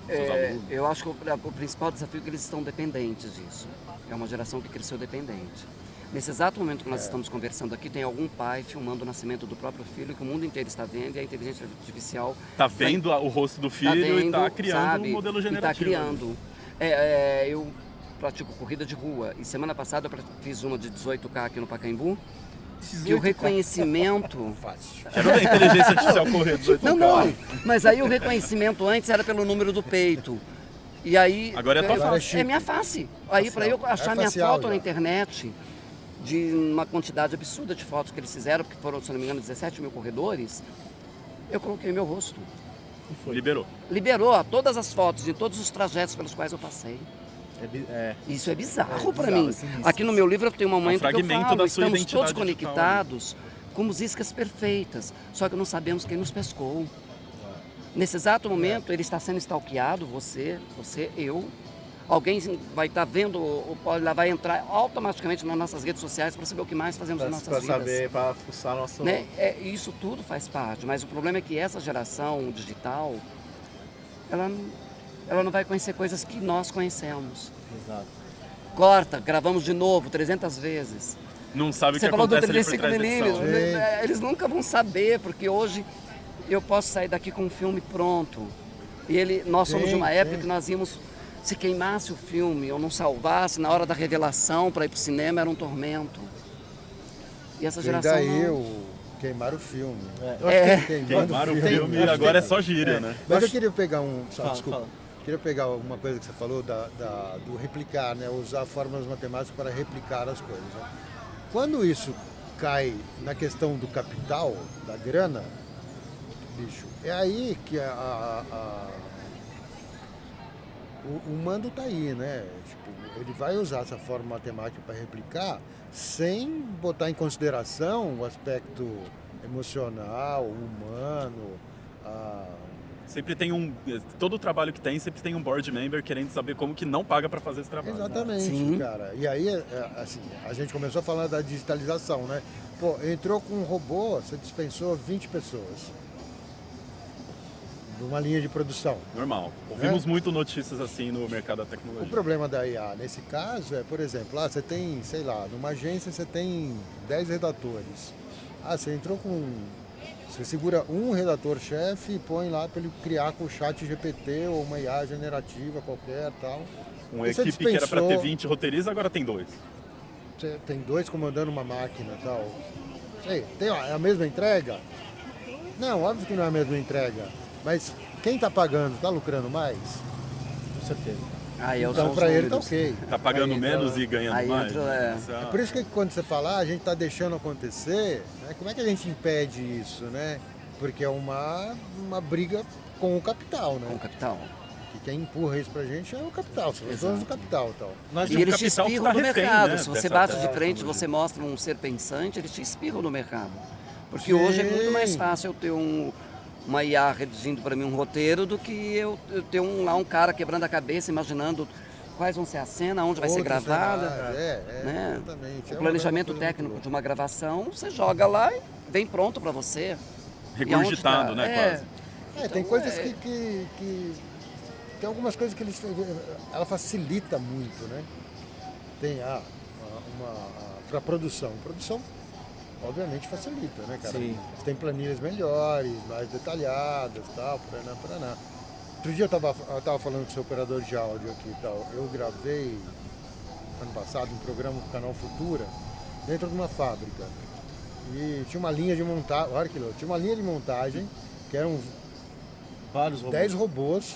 Seus alunos? Eu acho que o principal desafio é que eles estão dependentes disso. É uma geração que cresceu dependente. Nesse exato momento que nós estamos conversando aqui, tem algum pai filmando o nascimento do próprio filho, que o mundo inteiro está vendo, e a inteligência artificial Tá vendo o rosto do filho e tá criando um modelo generativo. Está criando. Eu pratico corrida de rua, e semana passada eu fiz uma de 18K aqui no Pacaembu, e o reconhecimento... Fácil. Quero ver a inteligência artificial correr 18 Não, mas aí o reconhecimento antes era pelo número do peito. E aí Agora é a tua face. é minha face. Aí para eu achar minha facial foto já. na internet, de uma quantidade absurda de fotos que eles fizeram, porque foram, se não me engano, 17 mil corredores, eu coloquei meu rosto. Liberou. Liberou todas as fotos de todos os trajetos pelos quais eu passei. Isso é bizarro para mim. sinistro. Aqui no meu livro eu tenho um momento que eu fragmento falo, da sua estamos identidade todos digital, conectados com músicas perfeitas, só que não sabemos quem nos pescou. Nesse exato momento ele está sendo stalkeado, você, eu. Alguém vai estar vendo, vai entrar automaticamente nas nossas redes sociais para saber o que mais fazemos nas nossas Pra vidas. saber, pra fuçar nosso... Né? Isso tudo faz parte, mas o problema é que essa geração digital, ela não vai conhecer coisas que nós conhecemos. Exato. Corta, gravamos de novo 300 vezes. Não sabe o que Você falou do acontece ali por 35 trás da edição. milímetros, eles nunca vão saber, porque hoje eu posso sair daqui com um filme pronto. E nós somos de uma época que nós íamos, se queimasse o filme ou não salvasse, na hora da revelação para ir para o cinema era um tormento. E essa geração E daí não... queimar o filme. Eu acho que Queimaram o filme e agora é só gíria, né? Mas eu queria pegar desculpa. fala. Queria pegar uma coisa que você falou do replicar, né? Usar fórmulas matemáticas para replicar as coisas. Né? Quando isso cai na questão do capital, da grana, bicho, é aí que o mando tá aí, né? Tipo, ele vai usar essa fórmula matemática para replicar sem botar em consideração o aspecto emocional, humano, Sempre tem todo o trabalho que tem, sempre tem um board member querendo saber como que não paga para fazer esse trabalho. Exatamente, Sim. cara. E aí, assim, a gente começou a falar da digitalização, né? Pô, entrou com um robô, você dispensou 20 pessoas numa linha de produção. Normal. Ouvimos muito notícias assim no mercado da tecnologia. O problema da IA, nesse caso, é, por exemplo, você tem, sei lá, numa agência você tem 10 redatores. Você entrou com... Você segura um redator-chefe e põe lá para ele criar com o chat GPT ou uma IA generativa qualquer tal. Uma E você equipe que era para ter dispensou- 20 roteiristas, agora tem 2. Você tem 2 comandando uma máquina e tal. Sei, é a mesma entrega? Não, óbvio que não é a mesma entrega. Mas quem está pagando, está lucrando mais? Com certeza. Aí eu Então sou para os ele tá números. ok. Tá pagando Aí menos entra- e ganhando aí mais. entra, Isso É por isso que quando você fala, a gente está deixando acontecer, né? Como é que a gente impede isso, né? Porque é uma briga com o capital, Com o né? capital. Que quem empurra isso pra gente é o capital, são os donos do capital e tal. Nós E eles te capital que espirram tá no refém, mercado. né, Se você dessa bate de frente, tecnologia. você mostra um ser pensante, eles te espirram no mercado. Porque Sim. hoje é muito mais fácil eu ter uma IA redigindo para mim um roteiro do que eu ter um cara quebrando a cabeça, imaginando quais vão ser a cena, onde vai ser Outros gravada. cenários, né? exatamente. O planejamento coisa muito técnico louca. de uma gravação, você joga lá e vem pronto para você. Regurgitado, E aonde né, tá? quase. Tem Então, coisas que tem algumas coisas que ela facilita muito, né? Tem para produção. Produção, obviamente, facilita, né, cara? Sim. Você tem planilhas melhores, mais detalhadas, tal, paraná. Outro dia eu tava falando com o seu operador de áudio aqui e tal. Eu gravei ano passado um programa do canal Futura dentro de uma fábrica. E tinha uma linha de montagem, olha que louco, tinha uma linha de montagem que eram Vários robôs. 10 robôs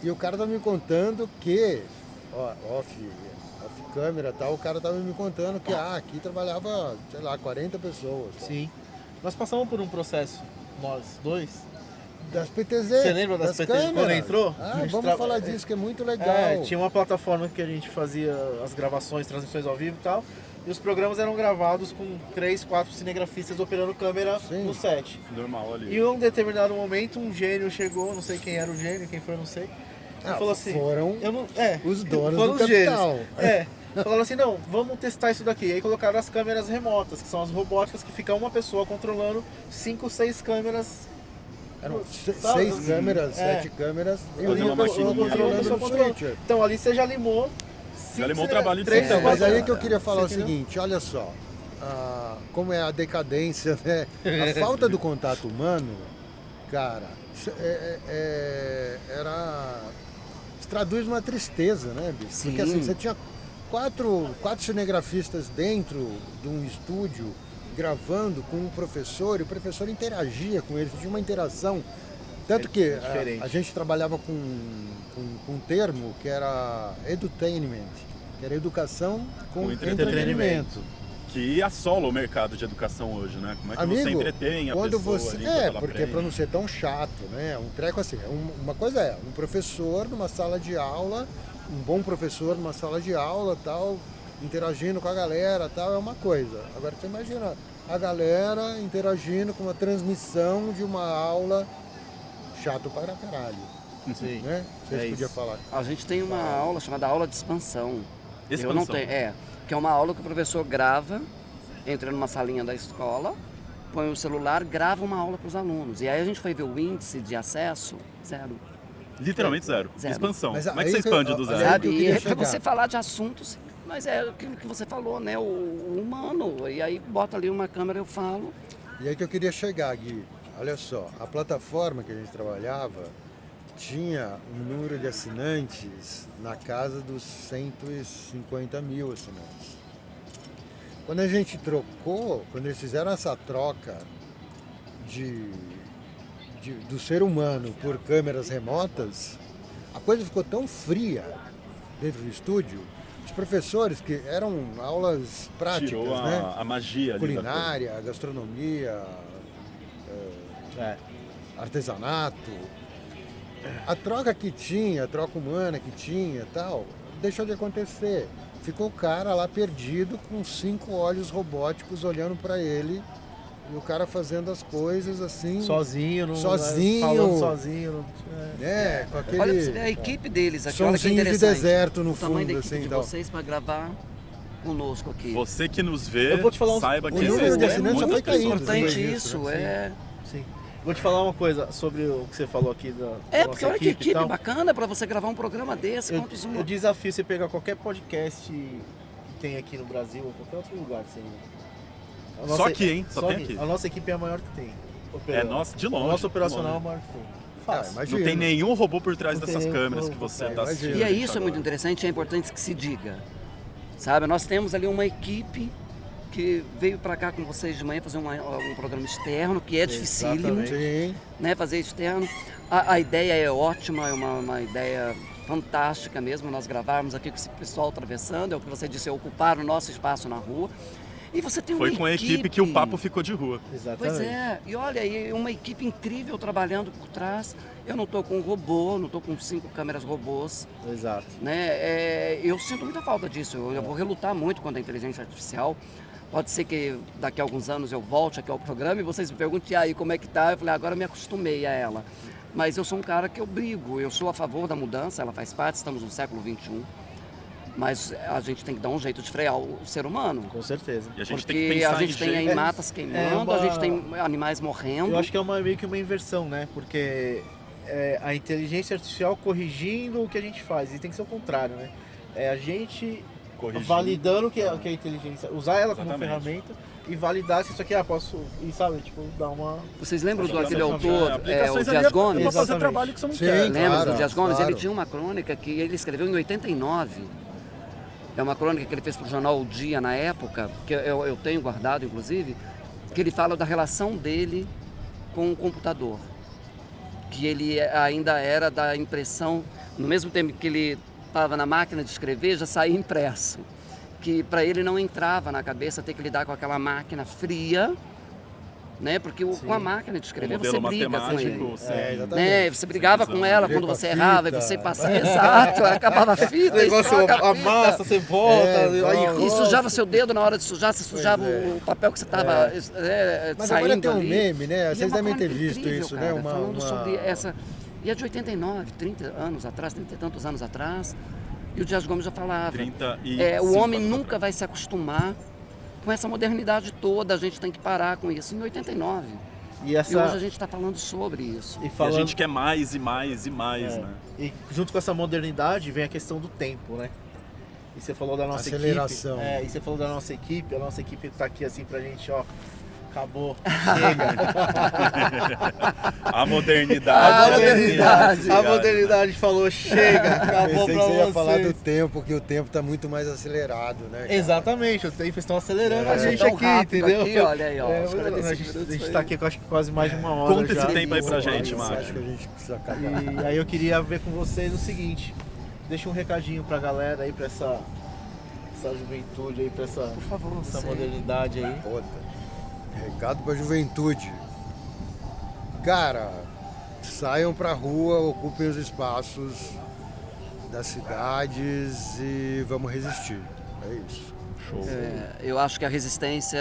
e o cara tava me contando que, off câmera e tal, o cara tava me contando que aqui trabalhava, sei lá, 40 pessoas. Sim. Nós passamos por um processo, nós dois. Das PTZ. Você lembra das PTZ câmeras. quando entrou? A gente Vamos falar disso, que é muito legal. Tinha uma plataforma que a gente fazia as gravações, transmissões ao vivo e tal. E os programas eram gravados com 3, 4 cinegrafistas operando câmera Sim. no set. Normal ali. E em um determinado momento, um gênio chegou, não sei quem era o gênio, quem foi, não sei. Ele falou assim... Foram eu não, os donos foram do os capital. gênios. Falaram assim, não, vamos testar isso daqui. Aí colocaram as câmeras remotas, que são as robóticas que fica uma pessoa controlando 5, 6 câmeras. Eram Sabe? 6 câmeras, 7 câmeras e Fazer uma uma pessoa maquininha. controlando no controlando. switcher. Então ali você já limou. Já limou o trabalho de 3, vocês. Mas aí é que eu queria queria falar o Você entendeu? seguinte, olha só, como é a decadência, né? A falta do contato humano, cara, isso traduz uma tristeza, né, bicho? Sim. Porque assim, você tinha quatro cinegrafistas dentro de um estúdio gravando com um professor, e o professor interagia com eles, tinha uma interação. Tanto que diferente. a gente trabalhava com um termo que era edutainment, que era educação com Com entretenimento. que assola o mercado de educação hoje, né? Como é que você Amigo, entretém a quando pessoa você ali, quando ela porque aprende? para não ser tão chato, né? Um treco assim, uma coisa é um professor numa sala de aula, um bom professor numa sala de aula, tal, interagindo com a galera, tal, é uma coisa. Agora você imagina a galera interagindo com uma transmissão de uma aula chato para caralho, Sim. né? Vocês É podiam isso. falar. A gente tem uma aula chamada aula de expansão. Eu não Expansão. tenho, que é uma aula que o professor grava, entra numa salinha da escola, põe o celular, grava uma aula para os alunos. E aí a gente foi ver o índice de acesso, 0. Literalmente zero. Zero. Expansão. Mas Como é que você aí que expande eu- do aí zero? que eu Sabe? queria E é para chegar. você falar de assuntos, mas é aquilo que você falou, né? O humano. E aí bota ali uma câmera, eu falo. E aí que eu queria chegar, Gui. Olha só, a plataforma que a gente trabalhava tinha um número de assinantes na casa dos 150 mil assinantes. Quando a gente trocou, quando eles fizeram essa troca do ser humano por câmeras remotas, a coisa ficou tão fria dentro do estúdio. Os professores, que eram aulas práticas, Tirou né? a magia ali da coisa. Culinária, gastronomia, É. artesanato. A troca que tinha, a troca humana que tinha e tal, deixou de acontecer. Ficou o cara lá perdido com 5 olhos robóticos olhando para ele e o cara fazendo as coisas assim, Sozinho, não, Sozinho. falando sozinho. né? Com aquele Olha pra você ver a equipe deles aqui, olha que sonzinho de interessante. deserto no O tamanho fundo, da equipe assim, de então. vocês para gravar conosco aqui. Você que nos vê, Eu vou te falar saiba o que número de existem assinantes já muitas foi caindo, pessoas. Importante depois isso, disso, né? Sim. Vou te falar uma coisa sobre o que você falou aqui da É, da porque nossa olha que equipe e tal. bacana para você gravar um programa desse. Quantos Eu desafio você pegar qualquer podcast que tem aqui no Brasil ou qualquer outro lugar. Assim. Só aqui, hein? Só tem aqui. A nossa equipe é a maior que tem. É nossa, de longe. O nosso operacional é de o maior que tem. Ah, Fácil. imagina. Não tem nenhum robô por trás Não tem dessas nenhum câmeras que robô você por está trás. assistindo. E é isso, é agora. muito interessante, é importante que se diga. Sabe, nós temos ali uma equipe que veio para cá com vocês de manhã fazer um programa externo, que é dificílimo, Sim. né, fazer externo. A ideia é ótima, é uma ideia fantástica mesmo, nós gravarmos aqui com esse pessoal atravessando, é o que você disse, é ocupar o nosso espaço na rua. E você tem uma Foi com a equipe que o papo ficou de rua. Exatamente. Pois é, e olha, e uma equipe incrível trabalhando por trás. Eu não estou com um robô, não estou com 5 câmeras robôs, Exato. né? Eu sinto muita falta disso. Eu vou relutar muito contra a inteligência artificial. Pode ser que daqui a alguns anos eu volte aqui ao programa e vocês me perguntem, e aí, como é que tá? Eu falei, agora eu me acostumei a ela. Mas eu sou um cara que eu brigo, eu sou a favor da mudança, ela faz parte, estamos no século XXI. Mas a gente tem que dar um jeito de frear o ser humano. Com certeza. E a gente tem Porque que pensar a gente em tem aí jeito. matas queimando, a gente tem animais morrendo. Eu acho que é meio que uma inversão, né? Porque é a inteligência artificial corrigindo o que a gente faz. E tem que ser o contrário, né? É a gente Corrigindo. validando o que é a inteligência, usar ela como Exatamente. ferramenta e validar se isso aqui, posso, e sabe, tipo, dar uma... Vocês lembram do Exatamente. aquele autor, o Aplicações ali Dias é Gomes? pra fazer Exatamente. trabalho que você não Sim, quer. Lembra Claro, do Dias Gomes? claro. Ele tinha uma crônica que ele escreveu em 89. É uma crônica que ele fez para o jornal O Dia na época, que eu tenho guardado, inclusive, que ele fala da relação dele com o computador. Que ele ainda era da impressão, no mesmo tempo que ele estava na máquina de escrever, já saía impresso. Que para ele não entrava na cabeça ter que lidar com aquela máquina fria, né? Porque com a máquina de O escrever modelo você briga com matemático, ele. sim. exatamente. Né? Você brigava com ela Briga quando com a você errava e fita. você passava. Exato, acabava a fita. O negócio troca a fita. amassa, você volta, aí volta. E sujava seu dedo na hora de sujar, você sujava é. o papel que você estava Mas saindo agora tem um ali. meme, né? E Vocês uma devem ter crônica visto incrível, isso, cara, né? falando sobre essa... E é de 89, 30 anos atrás, 30 e tantos anos atrás. E o Dias Gomes já falava. 35 o homem anos nunca atrás. vai se acostumar com essa modernidade toda, a gente tem que parar com isso. Em 89. E E essa... hoje a gente está falando sobre isso. E E a falando... gente quer mais e mais e mais, né? E junto com essa modernidade vem a questão do tempo, né? E você falou da nossa Aceleração. equipe. E você falou da nossa equipe. A nossa equipe tá aqui assim pra gente, ó. Acabou. Chega. A modernidade. A modernidade falou, chega. Acabou Pensei pra que você ia falar do vocês. tempo, que o tempo está muito mais acelerado, né? cara? Exatamente, o tempo estão acelerando a Passou gente tão aqui, rápido entendeu? aqui, olha aí, ó, É, os 45 a gente minutos tá aí. aqui, eu acho que quase mais de uma hora. Conta esse já. tempo aí pra Isso, gente, isso, Mário. acho que a gente precisa acabar. E aí eu queria ver com vocês o seguinte, deixa um recadinho pra galera aí, pra essa essa juventude aí, pra essa, Por favor, essa você. modernidade aí. Foda. Recado pra juventude. Cara, saiam pra rua, ocupem os espaços das cidades e vamos resistir. É isso. Show. Eu acho que a resistência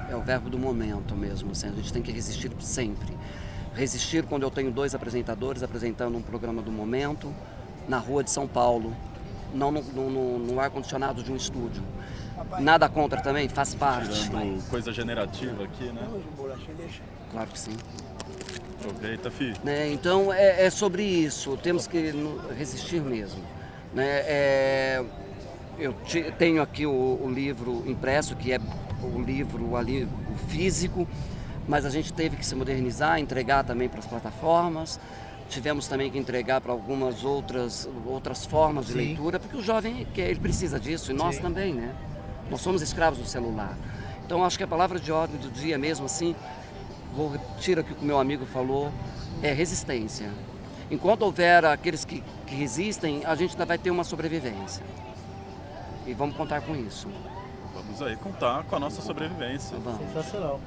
é o verbo do momento mesmo, assim, a gente tem que resistir sempre. Resistir quando eu tenho 2 apresentadores apresentando um programa do momento na rua de São Paulo, não no ar-condicionado de um estúdio. Nada contra também, faz parte. Tirando coisa generativa aqui, né? Claro que sim. Aproveita, fi. Né, então é sobre isso, temos que resistir mesmo. Né, eu tenho aqui o livro impresso, que é o livro ali, o físico, mas a gente teve que se modernizar, entregar também para as plataformas, tivemos também que entregar para algumas outras formas de Sim. leitura, porque o jovem ele precisa disso, e nós Sim. também, né? Nós somos escravos do celular. Então acho que a palavra de ordem do dia mesmo assim, vou repetir aqui o que o meu amigo falou, é resistência. Enquanto houver aqueles que resistem, a gente ainda vai ter uma sobrevivência. E vamos contar com isso. Vamos aí contar com a nossa sobrevivência. Vamos. Sensacional.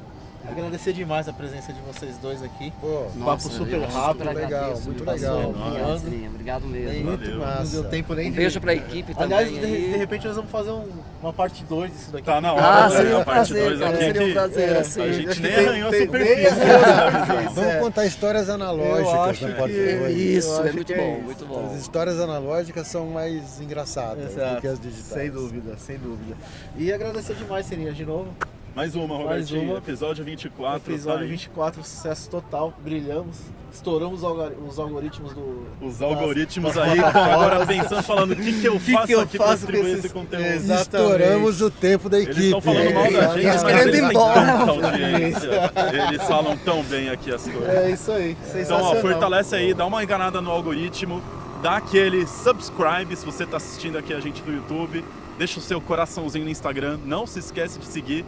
Agradecer demais a presença de vocês dois aqui. Pô, Papo super eu rápido, super legal, agradeço, muito passou legal. voando. Obrigado mesmo. Muito Valeu. massa. Não deu tempo nem Um de... beijo pra equipe também. Aliás, aí. de repente nós vamos fazer uma parte 2 disso daqui. Tá na hora, Ah, né? seria A um parte prazer, 2 cara, aqui seria um que prazer, a assim. gente Acho nem que tem- arranhou a tem- superfície. nem arranhou. Vamos contar histórias Eu analógicas acho na parte que- de hoje. Isso, Eu é acho muito que é bom, isso. muito bom. As histórias analógicas são mais engraçadas do que as digitais. Sem dúvida, sem dúvida. E agradecer demais, Serinha, de novo. Mais uma, Robertinho. uma. Episódio 24. Episódio tá aí. 24, sucesso total. Brilhamos. Estouramos os algoritmos do... Os das- algoritmos das aí, plataformas. agora pensando, falando o que eu faço eu aqui para faço com distribuir esses- esse conteúdo. Exato. Estouramos o tempo da equipe. Eles estão falando mal da gente, Eles mas querendo eles ir têm embora. tanta audiência. Eles falam tão bem aqui as coisas. É isso aí, Então, sensacional. ó, fortalece aí, dá uma enganada no algoritmo, dá aquele subscribe se você está assistindo aqui a gente do YouTube, deixa o seu coraçãozinho no Instagram, não se esquece de seguir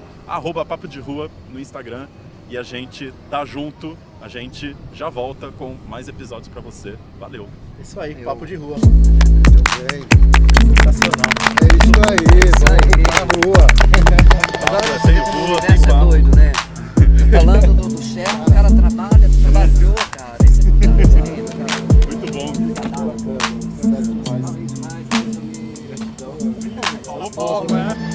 @papo de rua no Instagram e a gente tá junto, a gente já volta com mais episódios para você. Valeu! Isso aí, papo de rua. Bem, Sensacional. é isso aí, vamos pra rua. Agora Sem você rua, é sem papo. doido, né? Falando do chefe, o cara trabalha, trabalhou, cara. Esse é fantástico, cara. Muito bom! Bacana. Demais. Falou pouco, né?